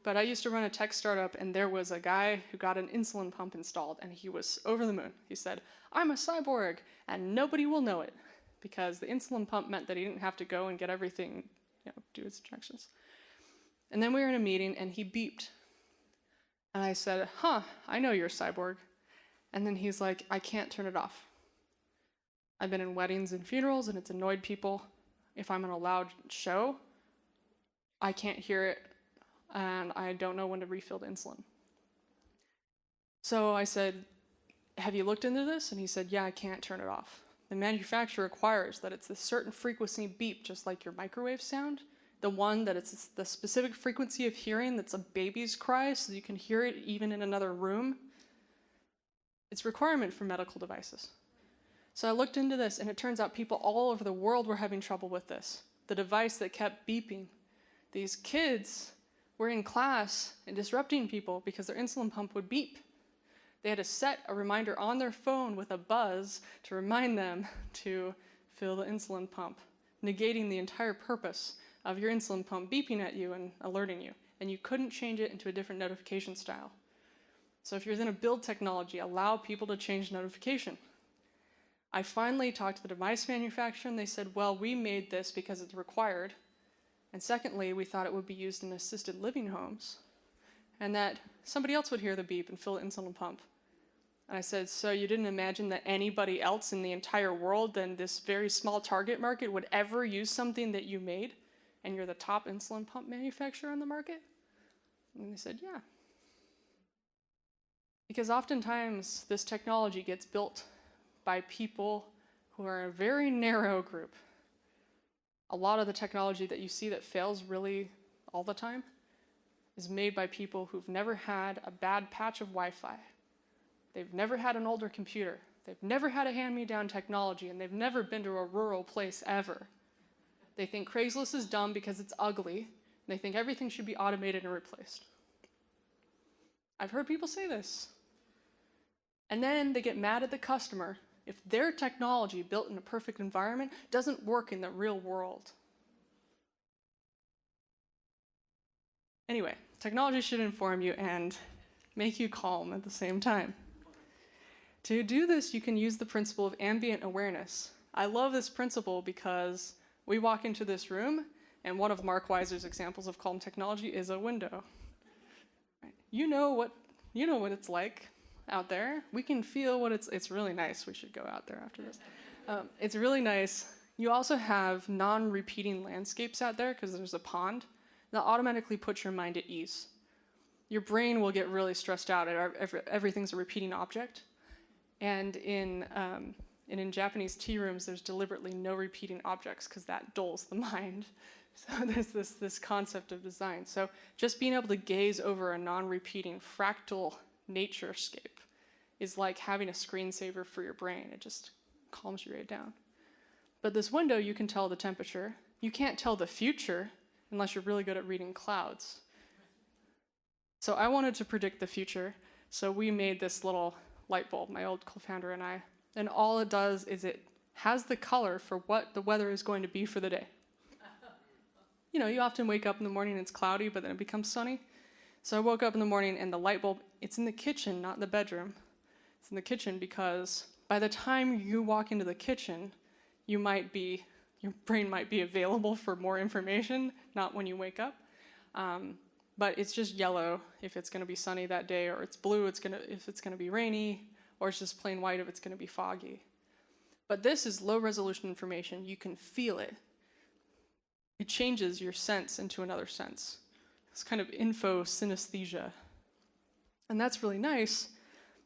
but I used to run a tech startup and there was a guy who got an insulin pump installed and he was over the moon. He said, "I'm a cyborg and nobody will know it," because the insulin pump meant that he didn't have to go and get everything, do his injections. And then we were in a meeting and he beeped. And I said, I know you're a cyborg. And then he's like, "I can't turn it off. I've been in weddings and funerals and it's annoyed people. If I'm in a loud show, I can't hear it and I don't know when to refill the insulin." So I said, "Have you looked into this?" And he said, "Yeah, I can't turn it off. The manufacturer requires that it's a certain frequency beep, just like your microwave sound, the one that it's the specific frequency of hearing that's a baby's cry so that you can hear it even in another room. It's a requirement for medical devices." So I looked into this, and it turns out people all over the world were having trouble with this. The device that kept beeping. These kids were in class and disrupting people because their insulin pump would beep. They had to set a reminder on their phone with a buzz to remind them to fill the insulin pump, negating the entire purpose of your insulin pump beeping at you and alerting you. And you couldn't change it into a different notification style. So if you're going to build technology, allow people to change notification. I finally talked to the device manufacturer and they said, "Well, we made this because it's required. And secondly, we thought it would be used in assisted living homes and that somebody else would hear the beep and fill the insulin pump." And I said, "So you didn't imagine that anybody else in the entire world than this very small target market would ever use something that you made and you're the top insulin pump manufacturer on the market?" And they said, "Yeah." Because oftentimes this technology gets built by people who are a very narrow group. A lot of the technology that you see that fails really all the time is made by people who've never had a bad patch of Wi-Fi. They've never had an older computer. They've never had a hand-me-down technology, and they've never been to a rural place ever. They think Craigslist is dumb because it's ugly, and they think everything should be automated and replaced. I've heard people say this. And then they get mad at the customer if their technology built in a perfect environment doesn't work in the real world. Anyway, technology should inform you and make you calm at the same time. To do this, you can use the principle of ambient awareness. I love this principle because we walk into this room, and one of Mark Weiser's examples of calm technology is a window. You know what it's like out there. We can feel what it's really nice. We should go out there after this. It's really nice. You also have non-repeating landscapes out there because there's a pond that automatically puts your mind at ease. Your brain will get really stressed out at everything's a repeating object. And in Japanese tea rooms, there's deliberately no repeating objects because that dulls the mind. So there's this concept of design. So just being able to gaze over a non-repeating fractal naturescape is like having a screensaver for your brain. It just calms you right down. But this window, you can tell the temperature. You can't tell the future unless you're really good at reading clouds. So I wanted to predict the future, so we made this little light bulb, my old co-founder and I. And all it does is it has the color for what the weather is going to be for the day. You know, you often wake up in the morning and it's cloudy, but then it becomes sunny. So I woke up in the morning and the light bulb, it's in the kitchen, not in the bedroom. It's in the kitchen because by the time you walk into the kitchen, your brain might be available for more information, not when you wake up. But it's just yellow if it's going to be sunny that day, or it's blue if it's going to be rainy, or it's just plain white if it's going to be foggy. But this is low resolution information. You can feel it. It changes your sense into another sense. It's kind of info synesthesia. And that's really nice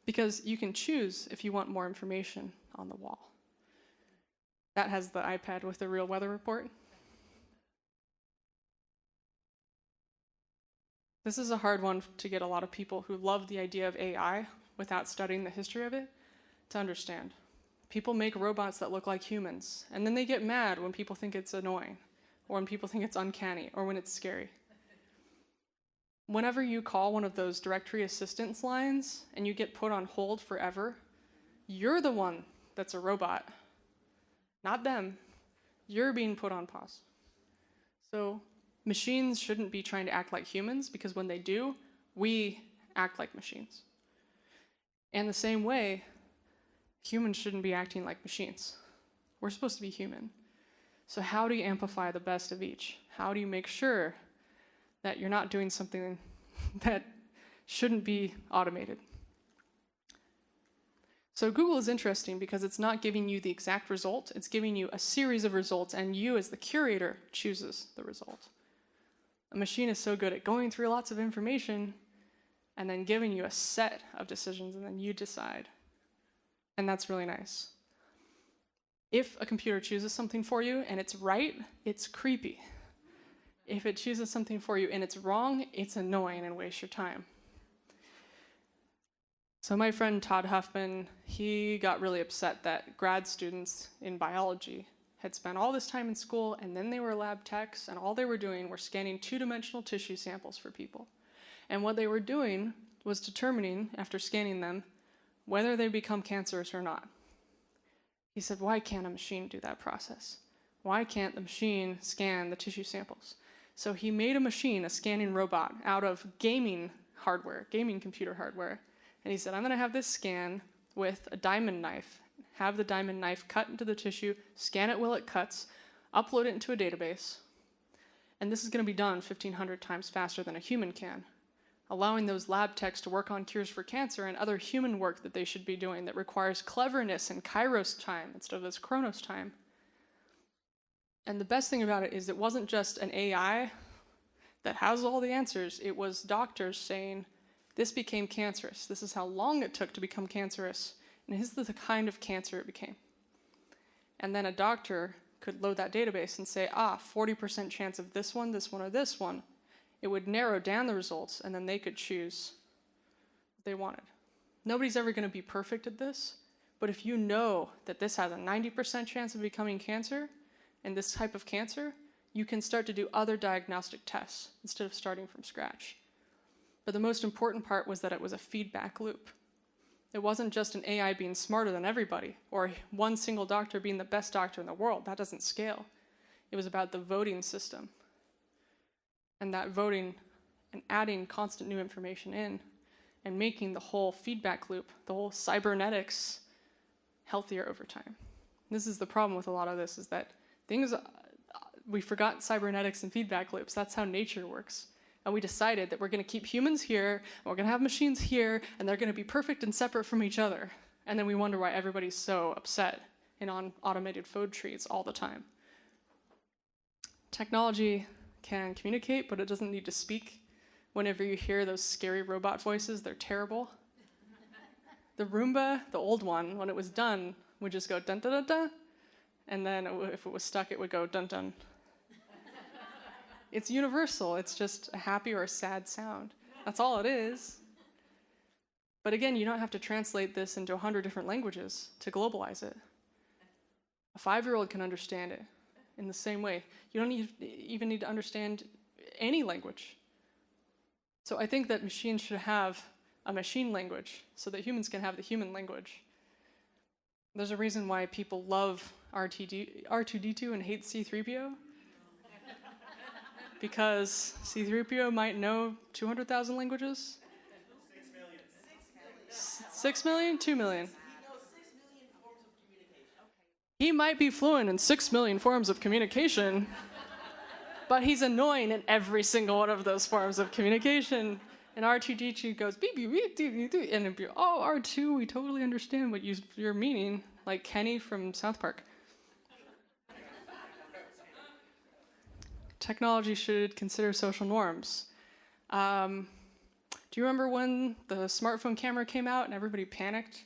because you can choose if you want more information on the wall. That has the iPad with the real weather report. This is a hard one to get a lot of people who love the idea of AI without studying the history of it to understand. People make robots that look like humans, and then they get mad when people think it's annoying, or when people think it's uncanny, or when it's scary. Whenever you call one of those directory assistance lines and you get put on hold forever, you're the one that's a robot, not them. You're being put on pause. So machines shouldn't be trying to act like humans, because when they do, we act like machines. And the same way, humans shouldn't be acting like machines. We're supposed to be human. So how do you amplify the best of each? How do you make sure that you're not doing something that shouldn't be automated? So Google is interesting because it's not giving you the exact result. It's giving you a series of results, and you as the curator chooses the result. A machine is so good at going through lots of information and then giving you a set of decisions, and then you decide. And that's really nice. If a computer chooses something for you and it's right, it's creepy. If it chooses something for you and it's wrong, it's annoying and wastes your time. So my friend Todd Huffman, he got really upset that grad students in biology had spent all this time in school, and then they were lab techs, and all they were doing were scanning two-dimensional tissue samples for people. And what they were doing was determining, after scanning them, whether they become cancerous or not. He said, why can't a machine do that process? Why can't the machine scan the tissue samples? So he made a machine, a scanning robot, out of gaming hardware, gaming computer hardware. And he said, I'm going to have this scan with a diamond knife, have the diamond knife cut into the tissue, scan it while it cuts, upload it into a database. And this is going to be done 1,500 times faster than a human can, allowing those lab techs to work on cures for cancer and other human work that they should be doing that requires cleverness and kairos time instead of this chronos time. And the best thing about it is it wasn't just an AI that has all the answers. It was doctors saying, this became cancerous. This is how long it took to become cancerous. And this is the kind of cancer it became. And then a doctor could load that database and say, 40% chance of this one, or this one. It would narrow down the results, and then they could choose what they wanted. Nobody's ever going to be perfect at this, but if you know that this has a 90% chance of becoming cancer, and this type of cancer, you can start to do other diagnostic tests instead of starting from scratch. But the most important part was that it was a feedback loop. It wasn't just an AI being smarter than everybody, or one single doctor being the best doctor in the world. That doesn't scale. It was about the voting system. And that voting and adding constant new information in and making the whole feedback loop, the whole cybernetics, healthier over time. This is the problem with a lot of this, is that we forgot cybernetics and feedback loops. That's how nature works. And we decided that we're going to keep humans here, and we're going to have machines here, and they're going to be perfect and separate from each other. And then we wonder why everybody's so upset and on automated phone trees all the time. Technology can communicate, but it doesn't need to speak. Whenever you hear those scary robot voices, they're terrible. The Roomba, the old one, when it was done, would just go dun dun dun dun, and then if it was stuck, it would go dun dun. It's universal. It's just a happy or a sad sound. That's all it is. But again, you don't have to translate this into 100 different languages to globalize it. A 5-year-old can understand it in the same way. You don't even need to understand any language. So I think that machines should have a machine language so that humans can have the human language. There's a reason why people love R2-D2 and hate C-3PO. Because C-3PO might know 200,000 languages? 6 million. 6 million? 2 million? He knows 6 million forms of communication. He might be fluent in 6 million forms of communication, but he's annoying in every single one of those forms of communication. And R2-D2 goes, beep, beep, beep, beep, beep, and it'd be, R2, we totally understand what you're meaning, like Kenny from South Park. Technology should consider social norms. Do you remember when the smartphone camera came out and everybody panicked?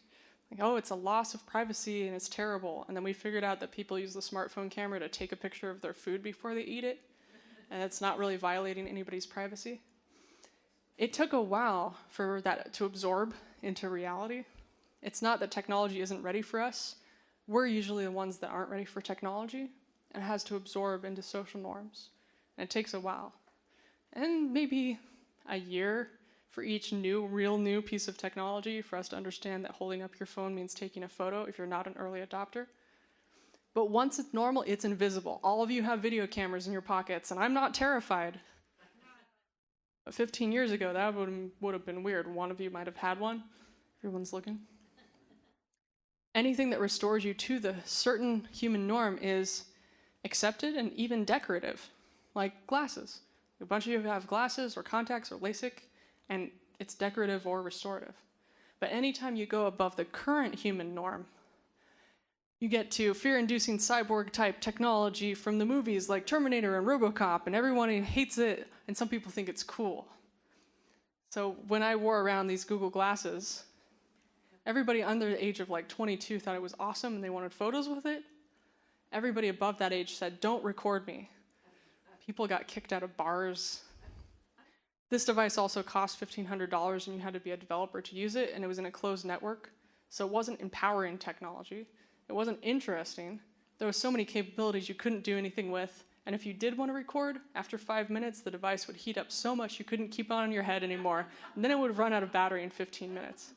Like, it's a loss of privacy and it's terrible. And then we figured out that people use the smartphone camera to take a picture of their food before they eat it, and it's not really violating anybody's privacy. It took a while for that to absorb into reality. It's not that technology isn't ready for us. We're usually the ones that aren't ready for technology, and it has to absorb into social norms. And it takes a while. And maybe a year for each real new piece of technology for us to understand that holding up your phone means taking a photo if you're not an early adopter. But once it's normal, it's invisible. All of you have video cameras in your pockets, and I'm not terrified. But 15 years ago, that would have been weird. One of you might have had one. Everyone's looking. Anything that restores you to the certain human norm is accepted and even decorative. Like glasses. A bunch of you have glasses or contacts or LASIK, and it's decorative or restorative. But anytime you go above the current human norm, you get to fear-inducing cyborg-type technology from the movies like Terminator and RoboCop, and everyone hates it, and some people think it's cool. So when I wore around these Google glasses, everybody under the age of 22 thought it was awesome, and they wanted photos with it. Everybody above that age said, "Don't record me." People got kicked out of bars. This device also cost $1,500, and you had to be a developer to use it, and it was in a closed network. So it wasn't empowering technology. It wasn't interesting. There were so many capabilities you couldn't do anything with, and if you did want to record, after 5 minutes, the device would heat up so much you couldn't keep it on your head anymore, and then it would run out of battery in 15 minutes.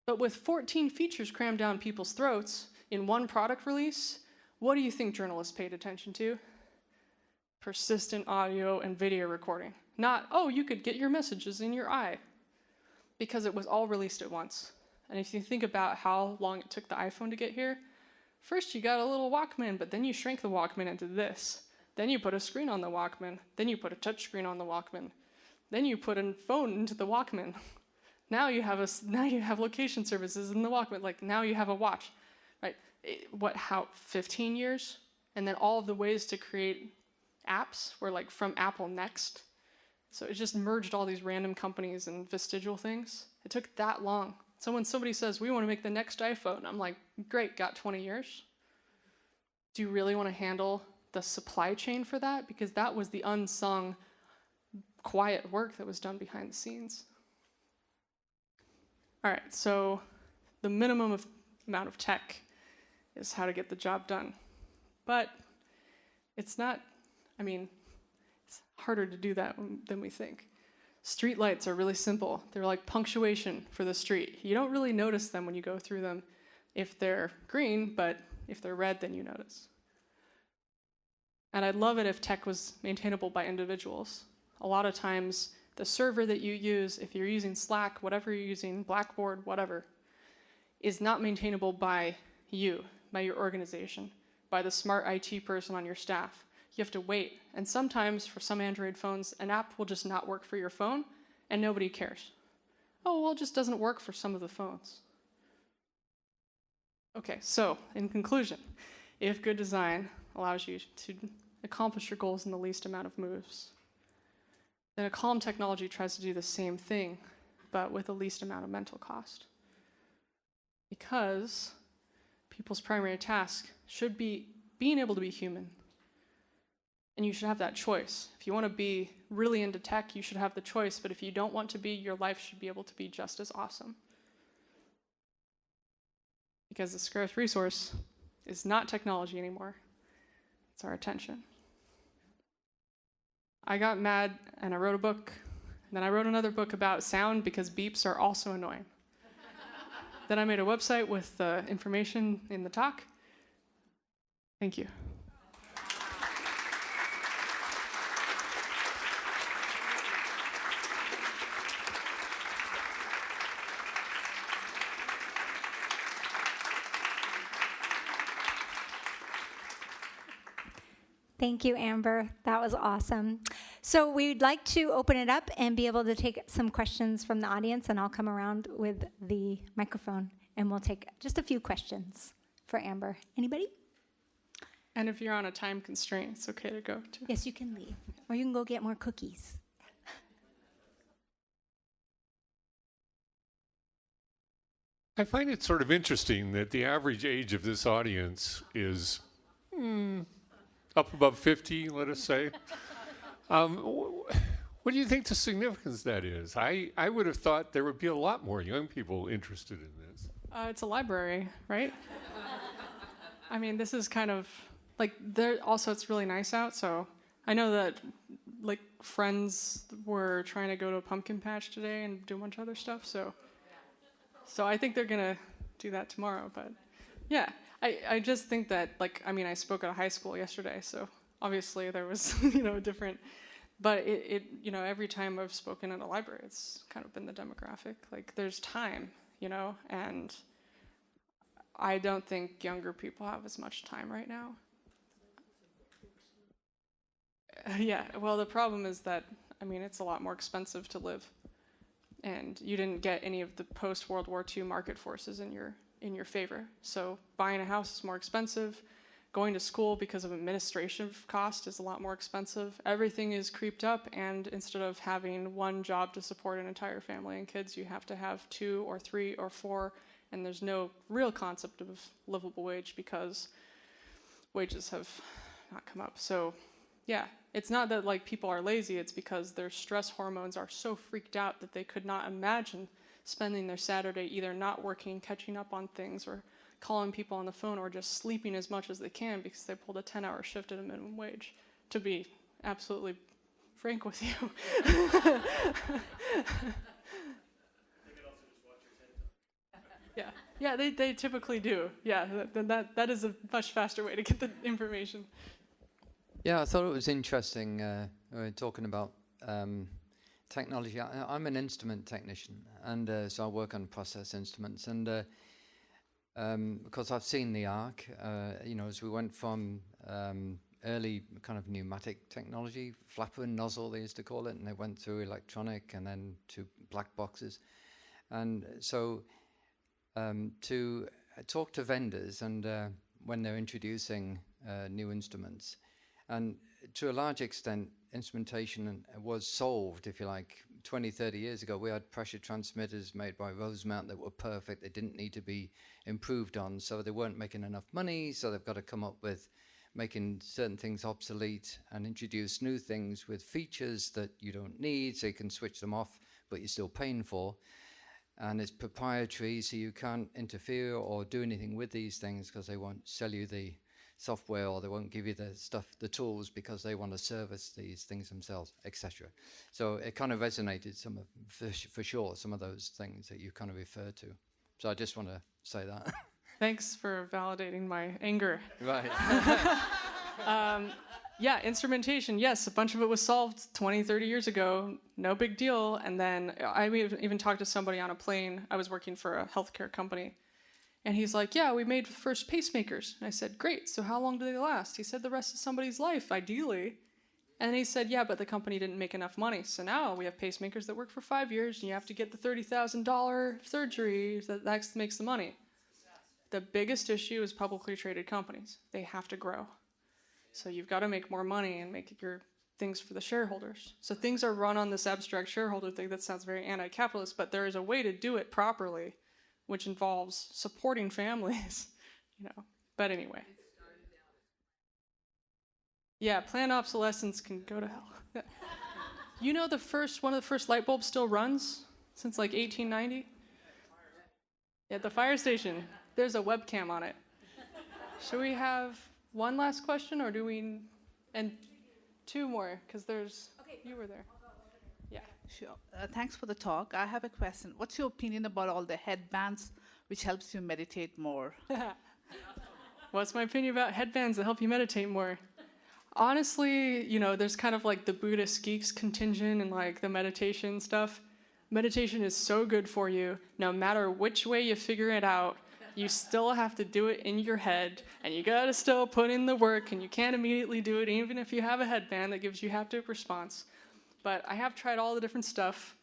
But with 14 features crammed down people's throats in one product release, what do you think journalists paid attention to? Persistent audio and video recording. Not, you could get your messages in your eye. Because it was all released at once. And if you think about how long it took the iPhone to get here, first you got a little Walkman, but then you shrank the Walkman into this. Then you put a screen on the Walkman. Then you put a touch screen on the Walkman. Then you put a phone into the Walkman. Now you have location services in the Walkman. Now you have a watch. Right? 15 years? And then all of the ways to create apps were from Apple Next. So it just merged all these random companies and vestigial things. It took that long So when somebody says, we want to make the next iPhone, I'm like, great, got 20 years? Do you really want to handle the supply chain for that? Because that was the unsung, quiet work that was done behind the scenes. All right, so the minimum amount of tech is how to get the job done. But it's not, it's harder to do that than we think. Street lights are really simple. They're like punctuation for the street. You don't really notice them when you go through them if they're green, but if they're red, then you notice. And I'd love it if tech was maintainable by individuals. A lot of times, the server that you use, if you're using Slack, whatever you're using, Blackboard, whatever, is not maintainable by you, by your organization, by the smart IT person on your staff. You have to wait. And sometimes, for some Android phones, an app will just not work for your phone, and nobody cares. Oh, well, it just doesn't work for some of the phones. Okay, so, in conclusion, if good design allows you to accomplish your goals in the least amount of moves, then a calm technology tries to do the same thing, but with the least amount of mental cost. Because people's primary task should be being able to be human. And you should have that choice. If you want to be really into tech, you should have the choice, but if you don't want to be, your life should be able to be just as awesome. Because the scarce resource is not technology anymore. It's our attention. I got mad and I wrote a book. And then I wrote another book about sound because beeps are also annoying. Then I made a website with information in the talk. Thank you. Thank you, Amber. That was awesome. So we'd like to open it up and be able to take some questions from the audience, and I'll come around with the microphone, and we'll take just a few questions for Amber. Anybody? And if you're on a time constraint, it's okay to go too. Yes, you can leave, or you can go get more cookies. I find it sort of interesting that the average age of this audience is up above 50, let us say. What do you think the significance of that is? I would have thought there would be a lot more young people interested in this. It's a library, right? I mean, this is kind of, like, there. Also, it's really nice out, so I know that, like, friends were trying to go to a pumpkin patch today and do a bunch of other stuff, so I think they're going to do that tomorrow, but yeah. I just think that, like, I mean, I spoke at a high school yesterday, so obviously there was, different, but it every time I've spoken at a library, it's kind of been the demographic. Like, there's time, and I don't think younger people have as much time right now. Yeah, well, the problem is that, I mean, it's a lot more expensive to live, and you didn't get any of the post-World War II market forces in your favor. So buying a house is more expensive. Going to school because of administrative cost is a lot more expensive. Everything is creeped up, and instead of having one job to support an entire family and kids, you have to have 2 or 3 or 4, and there's no real concept of livable wage because wages have not come up. So yeah, it's not that, like, people are lazy, it's because their stress hormones are so freaked out that they could not imagine spending their Saturday either not working, catching up on things, or calling people on the phone, or just sleeping as much as they can because they pulled a 10-hour shift at a minimum wage, to be absolutely frank with you. Yeah, they typically do. Yeah, that is a much faster way to get the information. Yeah, I thought it was interesting. We were talking about technology. I'm an instrument technician, and so I work on process instruments. And because I've seen the arc, as we went from early kind of pneumatic technology, flapper and nozzle they used to call it, and they went through electronic and then to black boxes. And so to talk to vendors and when they're introducing new instruments, and to a large extent, instrumentation was solved, if you like, 20, 30 years ago, we had pressure transmitters made by Rosemount that were perfect. They didn't need to be improved on, so they weren't making enough money, so they've got to come up with making certain things obsolete and introduce new things with features that you don't need, so you can switch them off, but you're still paying for. And it's proprietary, so you can't interfere or do anything with these things because they won't sell you the software, or they won't give you the tools because they want to service these things themselves, etc. So it kind of resonated for sure, some of those things that you kind of referred to. So I just want to say that. Thanks for validating my anger. Right. Yeah, instrumentation, yes, a bunch of it was solved 20, 30 years ago, no big deal. And then I even talked to somebody on a plane. I was working for a healthcare company. And he's like, yeah, we made the first pacemakers. And I said, great, so how long do they last? He said, the rest of somebody's life, ideally. And he said, yeah, but the company didn't make enough money. So now we have pacemakers that work for 5 years, and you have to get the $30,000 surgery that makes the money. The biggest issue is publicly traded companies. They have to grow. So you've got to make more money and make your things for the shareholders. So things are run on this abstract shareholder thing that sounds very anti-capitalist, but there is a way to do it properly, which involves supporting families, But anyway. Yeah, planned obsolescence can go to hell. Yeah. You know one of the first light bulbs still runs since like 1890? Yeah, the fire station. There's a webcam on it. Should we have one last question, or do we, and two more, because you were there. Yeah. Sure. Thanks for the talk. I have a question. What's your opinion about all the headbands which helps you meditate more? What's my opinion about headbands that help you meditate more? Honestly, there's kind of like the Buddhist geeks contingent and like the meditation stuff. Meditation is so good for you. No matter which way you figure it out, you still have to do it in your head, and you gotta still put in the work, and you can't immediately do it even if you have a headband that gives you haptic response. But I have tried all the different stuff.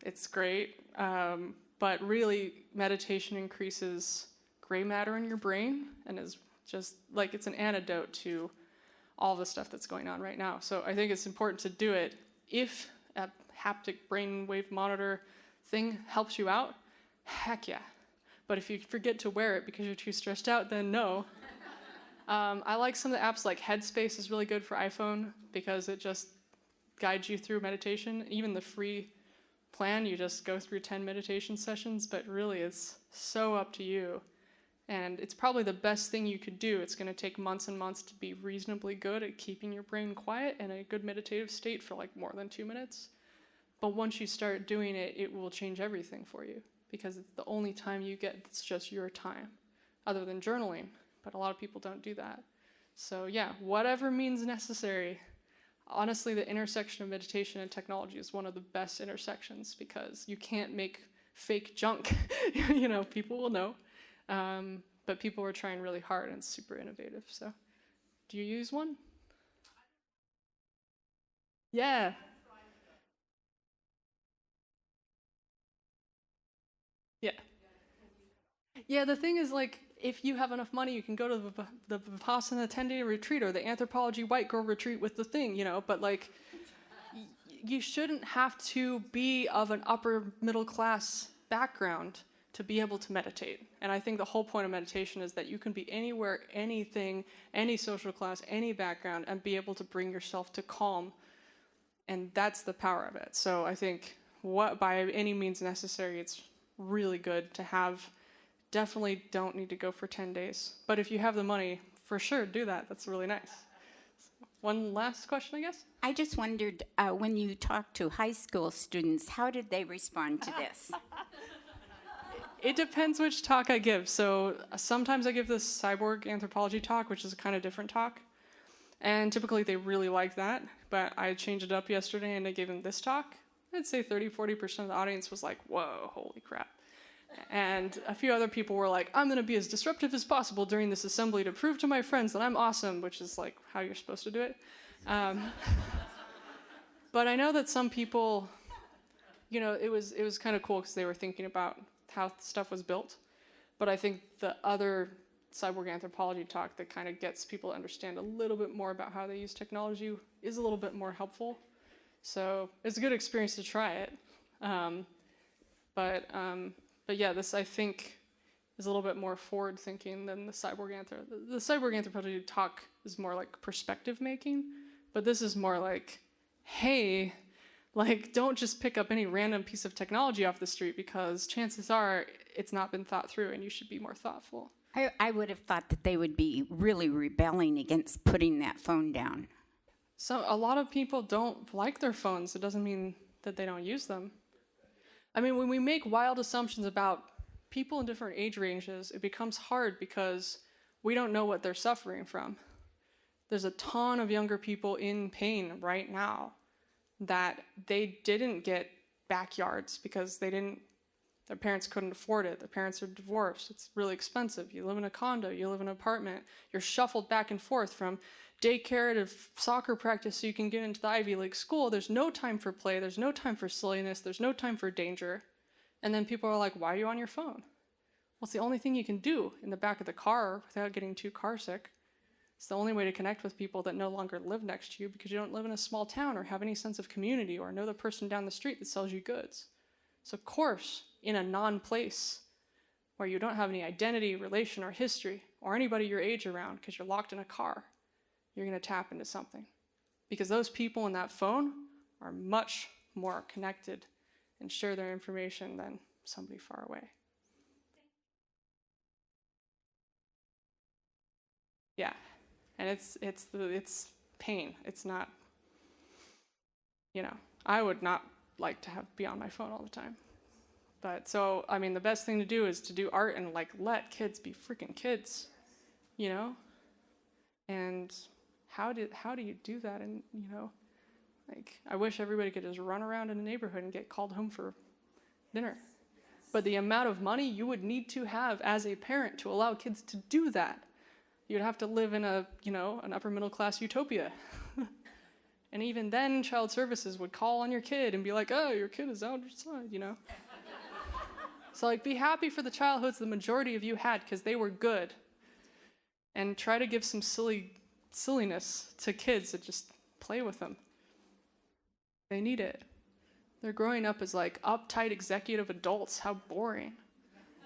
It's great. But really, meditation increases gray matter in your brain and is just like it's an antidote to all the stuff that's going on right now. So I think it's important to do it. If a haptic brainwave monitor thing helps you out, heck yeah. But if you forget to wear it because you're too stressed out, then no. I like some of the apps, like Headspace is really good for iPhone because it just guides you through meditation. Even the free plan, you just go through 10 meditation sessions, but really it's so up to you. And it's probably the best thing you could do. It's going to take months and months to be reasonably good at keeping your brain quiet in a good meditative state for like more than 2 minutes. But once you start doing it, it will change everything for you because it's the only time you get that's just your time, other than journaling. But a lot of people don't do that. So yeah, whatever means necessary. Honestly, the intersection of meditation and technology is one of the best intersections because you can't make fake junk. People will know. But people are trying really hard and it's super innovative. So, do you use one? Yeah. Yeah. Yeah, the thing is, like, if you have enough money, you can go to the Vipassana 10-day retreat or the Anthropology white girl retreat with the thing, but, like, you shouldn't have to be of an upper middle class background to be able to meditate. And I think the whole point of meditation is that you can be anywhere, anything, any social class, any background, and be able to bring yourself to calm. And that's the power of it. So I think by any means necessary, it's really good to have. Definitely don't need to go for 10 days. But if you have the money, for sure, do that. That's really nice. One last question, I guess? I just wondered, when you talked to high school students, how did they respond to this? It depends which talk I give. So sometimes I give this Cyborg anthropology talk, which is a kind of different talk. And typically they really like that. But I changed it up yesterday and I gave them this talk. I'd say 30-40% of the audience was like, whoa, holy crap. And a few other people were like, I'm going to be as disruptive as possible during this assembly to prove to my friends that I'm awesome, which is like how you're supposed to do it. But I know that some people, it was kind of cool because they were thinking about how stuff was built. But I think the other cyborg anthropology talk that kind of gets people to understand a little bit more about how they use technology is a little bit more helpful. So it's a good experience to try it. But yeah, this I think is a little bit more forward-thinking than the cyborg The cyborg anthropology talk is more like perspective making, but this is more like, hey, like don't just pick up any random piece of technology off the street because chances are it's not been thought through and you should be more thoughtful. I would have thought that they would be really rebelling against putting that phone down. So a lot of people don't like their phones. It doesn't mean that they don't use them. I mean, when we make wild assumptions about people in different age ranges, it becomes hard because we don't know what they're suffering from. There's a ton of younger people in pain right now that they didn't get backyards because their parents couldn't afford it. Their parents are divorced. It's really expensive. You live in a condo, you live in an apartment. You're shuffled back and forth from daycare to soccer practice so you can get into the Ivy League school. There's no time for play. There's no time for silliness. There's no time for danger. And then people are like, why are you on your phone? Well, it's the only thing you can do in the back of the car without getting too car sick. It's the only way to connect with people that no longer live next to you because you don't live in a small town or have any sense of community or know the person down the street that sells you goods. So of course, in a non-place where you don't have any identity, relation, or history, or anybody your age around because you're locked in a car, you're going to tap into something. Because those people in that phone are much more connected and share their information than somebody far away. Yeah, and it's pain. It's not, I would not like to be on my phone all the time. But so, I mean, the best thing to do is to do art and let kids be freaking kids, And how do you do that? And I wish everybody could just run around in a neighborhood and get called home for dinner. But the amount of money you would need to have as a parent to allow kids to do that, you'd have to live in an upper middle class utopia. And even then, child services would call on your kid and be like, oh, your kid is outside, So be happy for the childhoods the majority of you had because they were good. And try to give some silliness to kids and just play with them. They need it. They're growing up as uptight executive adults. How boring.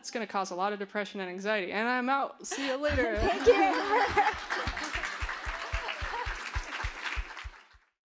It's going to cause a lot of depression and anxiety. And I'm out. See you later. Thank you.